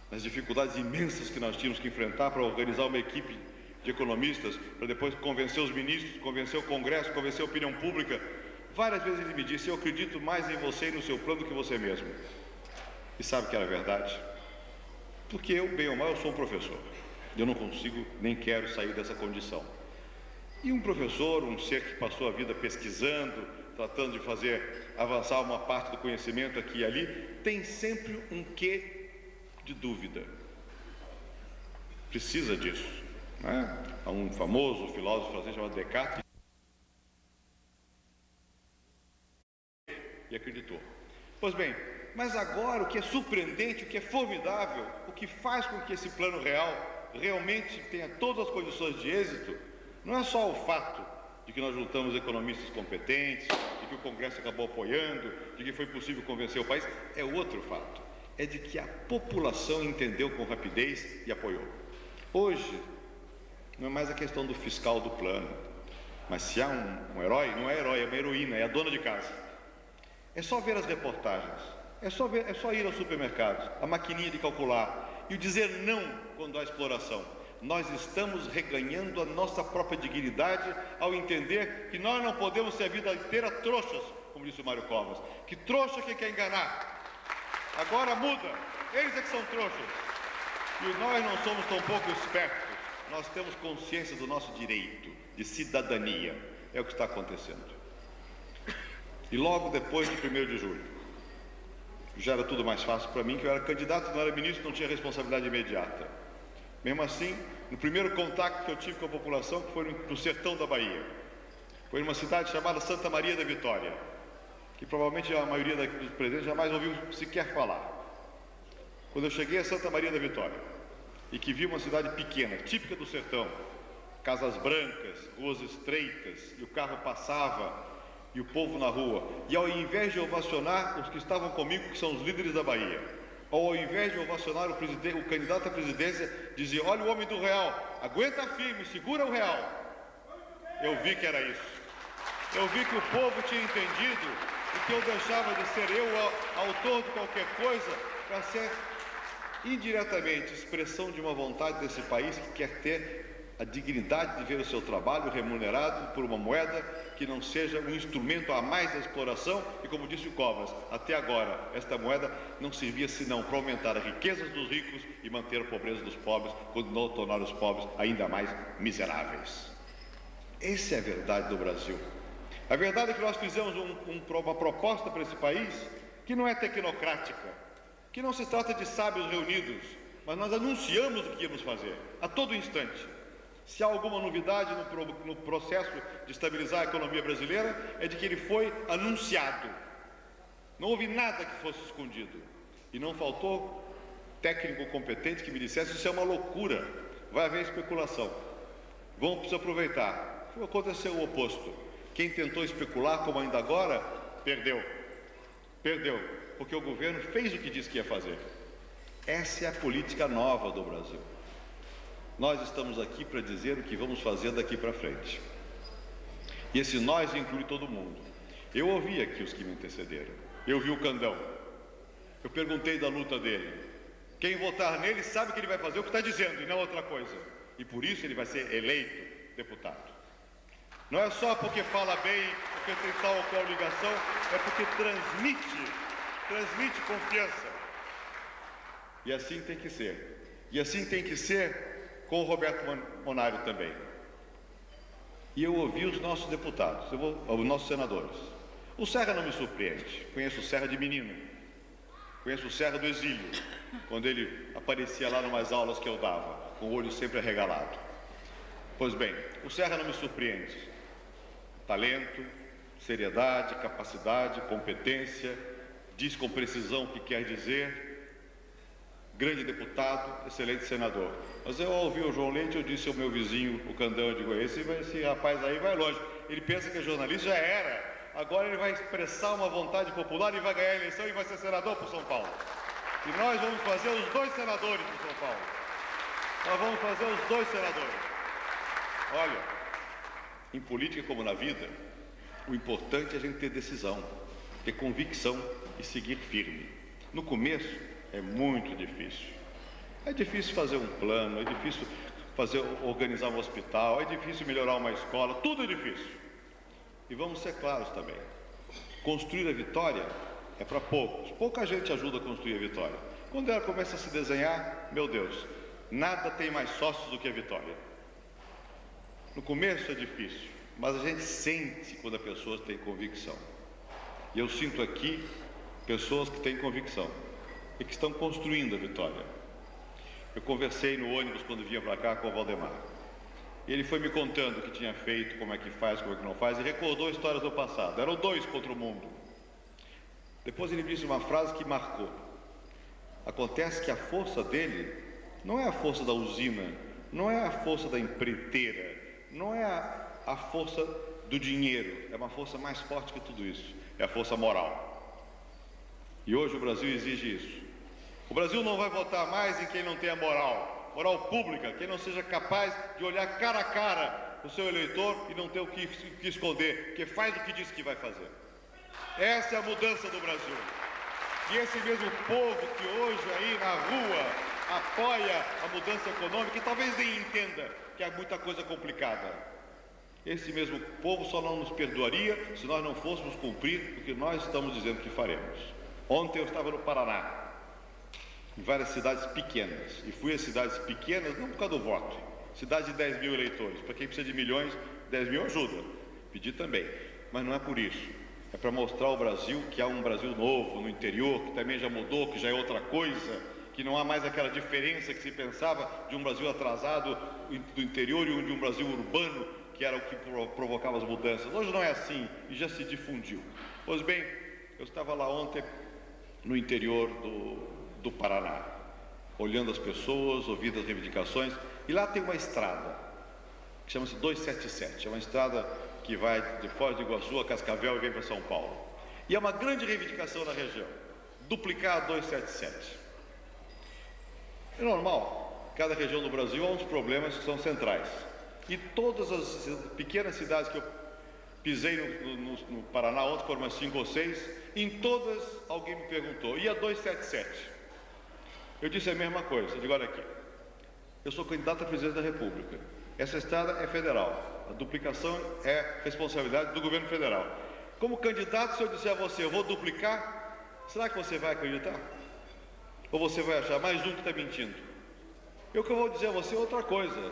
Speaker 7: nas dificuldades imensas que nós tínhamos que enfrentar para organizar uma equipe de economistas, para depois convencer os ministros, convencer o Congresso, convencer a opinião pública, várias vezes ele me disse, eu acredito mais em você e no seu plano do que você mesmo. E sabe que era verdade? Porque eu, bem ou mal, eu sou um professor. Eu não consigo, nem quero sair dessa condição. E um professor, um ser que passou a vida pesquisando, tratando de fazer avançar uma parte do conhecimento aqui e ali, tem sempre um quê de dúvida. Precisa disso. né? Há um famoso filósofo francês chamado Descartes e acreditou. Pois bem, mas agora o que é surpreendente, o que é formidável, o que faz com que esse plano real realmente tenha todas as condições de êxito, não é só o fato de que nós juntamos economistas competentes, de que o Congresso acabou apoiando, de que foi possível convencer o país, é outro fato. É de que a população entendeu com rapidez e apoiou. Hoje, não é mais a questão do fiscal do plano, mas se há um herói, não é herói, é uma heroína, é a dona de casa. É só ver as reportagens, é só ir aos supermercados, a maquininha de calcular e o dizer não quando há exploração. Nós estamos reganhando a nossa própria dignidade ao entender que nós não podemos ser a vida inteira trouxas, como disse o Mário Covas. Que trouxa que quer enganar. Agora muda, eles é que são trouxas. E nós não somos tão pouco espertos. Nós temos consciência do nosso direito de cidadania. É o que está acontecendo. E logo depois de 1º de julho, já era tudo mais fácil para mim, que eu era candidato, não era ministro, não tinha responsabilidade imediata. Mesmo assim, no primeiro contato que eu tive com a população, que foi no sertão da Bahia, foi numa cidade chamada Santa Maria da Vitória, que provavelmente a maioria dos presentes jamais ouviu sequer falar. Quando eu cheguei a Santa Maria da Vitória, e que vi uma cidade pequena, típica do sertão, casas brancas, ruas estreitas, e o carro passava, e o povo na rua, e ao invés de ovacionar os que estavam comigo, que são os líderes da Bahia, ou ao invés de ovacionar o candidato à presidência, dizia: olha o homem do real, aguenta firme, segura o real. Eu vi que era isso. Eu vi que o povo tinha entendido e que eu deixava de ser eu autor de qualquer coisa para ser indiretamente expressão de uma vontade desse país que quer ter a dignidade de ver o seu trabalho remunerado por uma moeda que não seja um instrumento a mais da exploração. E como disse o Covas, até agora esta moeda não servia senão para aumentar as riquezas dos ricos e manter a pobreza dos pobres, quando não tornar os pobres ainda mais miseráveis. Essa é a verdade do Brasil. A verdade é que nós fizemos uma proposta para esse país que não é tecnocrática, que não se trata de sábios reunidos, mas nós anunciamos o que íamos fazer a todo instante. Se há alguma novidade no processo de estabilizar a economia brasileira, é de que ele foi anunciado. Não houve nada que fosse escondido. E não faltou técnico competente que me dissesse: isso é uma loucura, vai haver especulação, vamos se aproveitar. Aconteceu o oposto. Quem tentou especular, como ainda agora, perdeu. Perdeu, porque o governo fez o que disse que ia fazer. Essa é a política nova do Brasil. Nós estamos aqui para dizer o que vamos fazer daqui para frente. E esse nós inclui todo mundo. Eu ouvi aqui os que me antecederam. Eu vi o Candão. Eu perguntei da luta dele. Quem votar nele sabe que ele vai fazer o que está dizendo e não outra coisa. E por isso ele vai ser eleito deputado. Não é só porque fala bem, porque tem tal ou qual ligação, é porque transmite confiança. E assim tem que ser. E assim tem que ser com o Roberto Monário também. E eu ouvi os nossos deputados, os nossos senadores. O Serra não me surpreende, conheço o Serra de menino, conheço o Serra do exílio, quando ele aparecia lá numas aulas que eu dava, com o olho sempre arregalado. Pois bem, o Serra não me surpreende. Talento, seriedade, capacidade, competência, diz com precisão o que quer dizer. Grande deputado, excelente senador. Mas eu ouvi o João Leite, eu disse ao meu vizinho, o Candão, eu digo: esse rapaz aí vai longe. Ele pensa que é jornalista, já era. Agora ele vai expressar uma vontade popular e vai ganhar a eleição e vai ser senador para São Paulo. E nós vamos fazer os 2 senadores para São Paulo. Nós vamos fazer os 2 senadores. Olha, em política como na vida, o importante é a gente ter decisão, ter convicção e seguir firme. No começo, é muito difícil. É difícil fazer um plano, é difícil organizar um hospital, é difícil melhorar uma escola, tudo é difícil. E vamos ser claros também. Construir a vitória é para poucos. Pouca gente ajuda a construir a vitória. Quando ela começa a se desenhar, meu Deus, nada tem mais sócios do que a vitória. No começo é difícil, mas a gente sente quando a pessoa tem convicção. E eu sinto aqui pessoas que têm convicção e que estão construindo a vitória. Eu conversei no ônibus quando vinha para cá com o Valdemar. E ele foi me contando o que tinha feito, como é que faz, como é que não faz, e recordou histórias do passado. Eram 2 contra o mundo. Depois ele disse uma frase que marcou. Acontece que a força dele não é a força da usina, não é a força da empreiteira, não é a força do dinheiro, é uma força mais forte que tudo isso, é a força moral. E hoje o Brasil exige isso. O Brasil não vai votar mais em quem não tenha moral pública, quem não seja capaz de olhar cara a cara o seu eleitor e não ter o que esconder, que faz o que diz que vai fazer. Essa é a mudança do Brasil. E esse mesmo povo que hoje aí na rua apoia a mudança econômica e talvez nem entenda que há muita coisa complicada. Esse mesmo povo só não nos perdoaria se nós não fôssemos cumprir o que nós estamos dizendo que faremos. Ontem eu estava no Paraná, em várias cidades pequenas, e fui a cidades pequenas não por causa do voto, cidades de 10 mil eleitores. Para quem precisa de milhões, 10 mil ajuda, pedi também, mas não é por isso. É para mostrar ao Brasil que há um Brasil novo no interior, que também já mudou, que já é outra coisa, que não há mais aquela diferença que se pensava de um Brasil atrasado do interior e de um Brasil urbano, que era o que provocava as mudanças. Hoje não é assim e já se difundiu. Pois bem, eu estava lá ontem no interior do Paraná, olhando as pessoas, ouvindo as reivindicações, e lá tem uma estrada que chama-se 277, é uma estrada que vai de Foz do Iguaçu a Cascavel e vem para São Paulo. E é uma grande reivindicação na região, duplicar a 277. É normal, cada região do Brasil há uns problemas que são centrais. E todas as pequenas cidades que eu pisei no Paraná ontem, foram umas 5 ou 6, em todas alguém me perguntou, e a 277? Eu disse a mesma coisa, eu digo, olha aqui, eu sou candidato a presidente da República, essa estrada é federal, a duplicação é responsabilidade do governo federal. Como candidato, se eu disser a você, eu vou duplicar, será que você vai acreditar? Ou você vai achar mais um que está mentindo? O que eu vou dizer a você é outra coisa.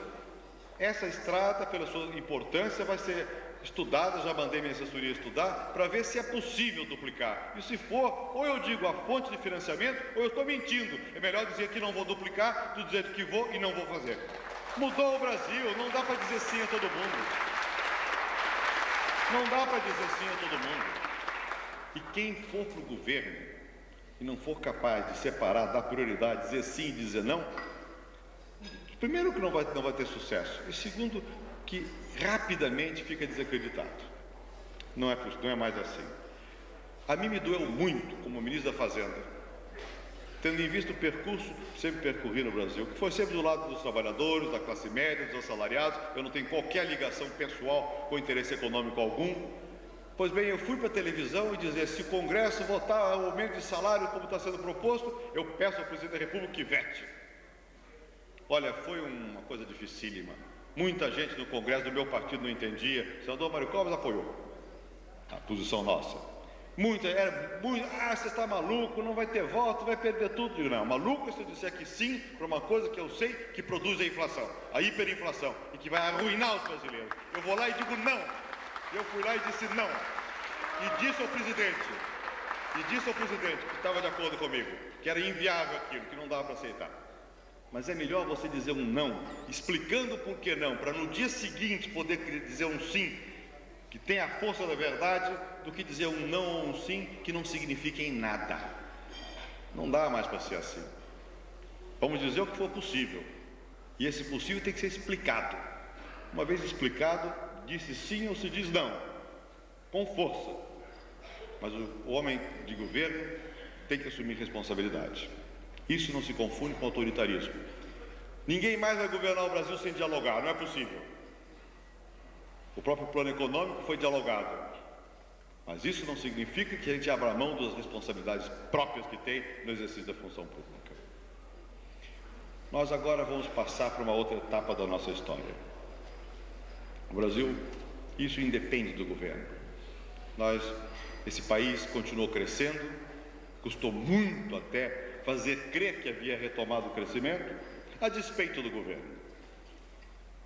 Speaker 7: Essa estrada, pela sua importância, vai ser estudada, já mandei minha assessoria estudar, para ver se é possível duplicar. E se for, ou eu digo a fonte de financiamento, ou eu estou mentindo. É melhor dizer que não vou duplicar, do dizer que vou e não vou fazer. Mudou o Brasil, não dá para dizer sim a todo mundo. Não dá para dizer sim a todo mundo. E quem for para o governo e não for capaz de separar, dar prioridade, dizer sim e dizer não, primeiro que não vai ter sucesso, e segundo que rapidamente fica desacreditado. Não é mais assim. A mim me doeu muito, como ministro da Fazenda, tendo em vista o percurso que sempre percorri no Brasil, que foi sempre do lado dos trabalhadores, da classe média, dos assalariados. Eu não tenho qualquer ligação pessoal com interesse econômico algum. Pois bem, eu fui para a televisão e dizer, se o Congresso votar o aumento de salário como está sendo proposto, eu peço ao presidente da República que vete. Olha, foi uma coisa dificílima. Muita gente no Congresso do meu partido não entendia. O senador Mário Covas apoiou a posição nossa. Você está maluco, não vai ter voto, vai perder tudo. Eu digo, não, maluco é se eu disser que sim para uma coisa que eu sei que produz a inflação, a hiperinflação, e que vai arruinar os brasileiros. Eu vou lá e digo não. Eu fui lá e disse não. E disse ao presidente, que estava de acordo comigo, que era inviável aquilo, que não dava para aceitar. Mas é melhor você dizer um não, explicando por que não, para no dia seguinte poder dizer um sim, que tem a força da verdade, do que dizer um não ou um sim, que não significa em nada. Não dá mais para ser assim. Vamos dizer o que for possível. E esse possível tem que ser explicado. Uma vez explicado, disse sim ou se diz não, com força. Mas o homem de governo tem que assumir responsabilidade. Isso não se confunde com autoritarismo. Ninguém mais vai governar o Brasil sem dialogar, não é possível. O próprio plano econômico foi dialogado. Mas isso não significa que a gente abra mão das responsabilidades próprias que tem no exercício da função pública. Nós agora vamos passar para uma outra etapa da nossa história. O Brasil, isso independe do governo. Esse país continuou crescendo, custou muito até fazer crer que havia retomado o crescimento, a despeito do governo.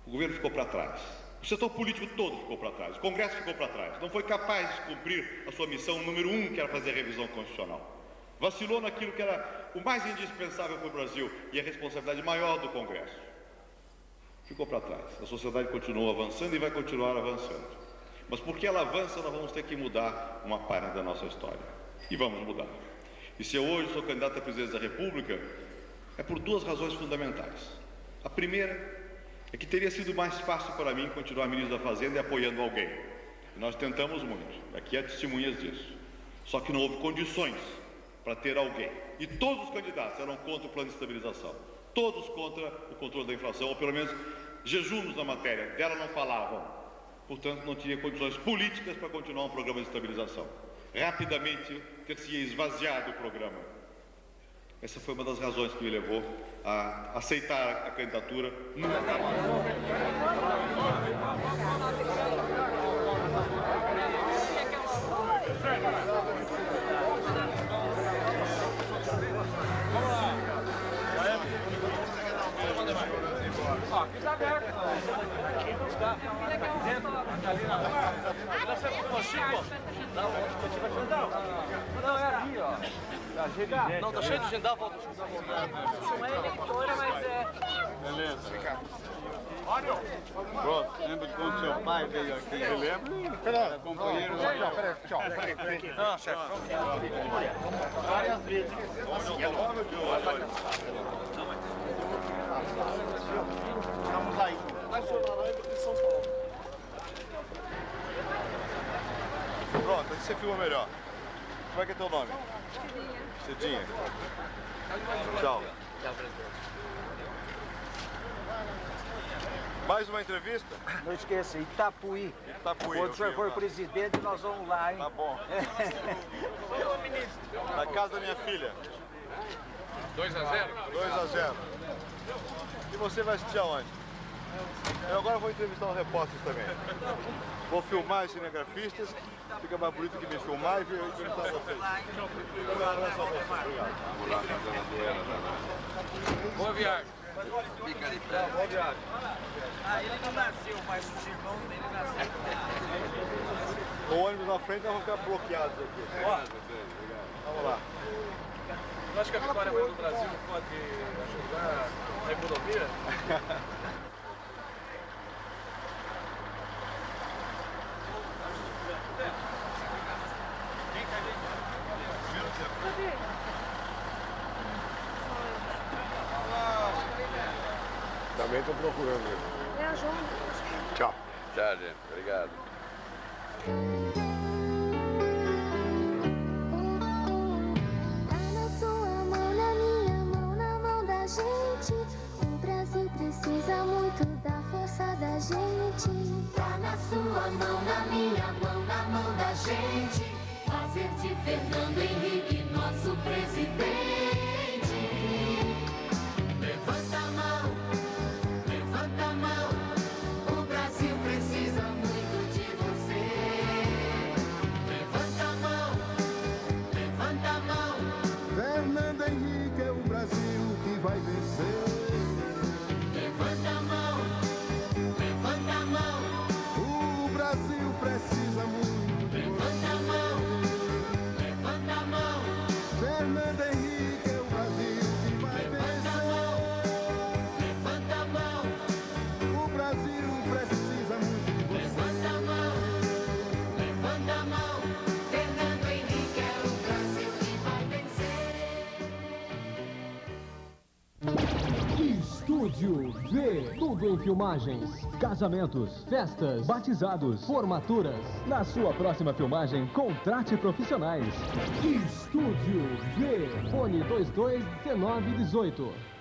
Speaker 7: O governo ficou para trás. O setor político todo ficou para trás. O Congresso ficou para trás. Não foi capaz de cumprir a sua missão número 1, que era fazer a revisão constitucional. Vacilou naquilo que era o mais indispensável para o Brasil e a responsabilidade maior do Congresso. ficou para trás. A sociedade continuou avançando e vai continuar avançando. Mas porque ela avança, nós vamos ter que mudar uma página da nossa história. E vamos mudar. E se eu hoje sou candidato à presidência da República, é por duas razões fundamentais. A primeira é que teria sido mais fácil para mim continuar ministro da Fazenda e apoiando alguém. E nós tentamos muito, aqui há testemunhas disso. Só que não houve condições para ter alguém. E todos os candidatos eram contra o plano de estabilização. Todos contra o controle da inflação, ou pelo menos jejumos na matéria. Dela não falavam. Portanto, não tinha condições políticas para continuar um programa de estabilização. Rapidamente ter-se esvaziado o programa. Essa foi uma das razões que me levou a aceitar a candidatura.
Speaker 5: Aqui tá aberto. Aqui não está. Aqui dentro. Ali na não, é ali, ó. Não, tá cheio de gente, dá a volta.
Speaker 6: Não é eleitora, mas é...
Speaker 5: Beleza. Pronto, lembra de quando seu pai veio aqui? Eu lembro. Era companheiro. Peraí. Não, chefe. Várias vezes. Estamos aí. Nacional em São Paulo.
Speaker 14: Pronto, assim você filma melhor. Como é que é teu nome? Cidinha. Tchau.
Speaker 5: Tchau, presidente.
Speaker 14: Mais uma entrevista?
Speaker 15: Não esqueça, Itapuí.
Speaker 14: Itapuí.
Speaker 15: Quando o senhor for presidente, nós vamos lá, hein?
Speaker 14: Tá bom. Na casa da minha filha.
Speaker 5: 2-0?
Speaker 14: 2-0. E você vai assistir aonde? Eu agora vou entrevistar os repórteres também. Vou filmar os cinegrafistas. Fica mais bonito que me filmar e entrevistar vocês.
Speaker 5: Boa viagem.
Speaker 14: Fica de pé. Boa viagem.
Speaker 15: Ah, ele não nasceu, mas os irmãos dele nasceram.
Speaker 14: O ônibus na frente vão ficar bloqueados aqui. Vamos lá.
Speaker 5: Eu acho que a vitória do Brasil pode ajudar a economia.
Speaker 14: Também estou procurando ele.
Speaker 6: É a Joana.
Speaker 14: Tchau.
Speaker 4: Tchau, gente. Obrigado.
Speaker 3: Tá na sua mão, na minha mão, na mão da gente. O Brasil precisa muito da força da gente.
Speaker 2: Tá na sua mão, na minha mão, na mão da gente. Fazer de Fernando Henrique nosso presidente. Levanta a mão, levanta a mão. O Brasil precisa muito de você. Levanta a mão, levanta a mão.
Speaker 1: Fernando Henrique é o Brasil que vai vencer.
Speaker 2: Levanta a mão, levanta a mão.
Speaker 1: O Brasil precisa muito de
Speaker 2: Levanta a mão, levanta a mão.
Speaker 1: Fernando Henrique é o Brasil que vai
Speaker 2: Levanta a mão, levanta a mão.
Speaker 1: vencer. O Brasil precisa muito de você.
Speaker 2: Levanta a mão, levanta a mão. Fernando Henrique é o Brasil que vai vencer.
Speaker 16: Estúdio V. Tudo em filmagens, casamentos, festas, batizados, formaturas. Na sua próxima filmagem, contrate profissionais. Estúdio V. Fone 22 19 18.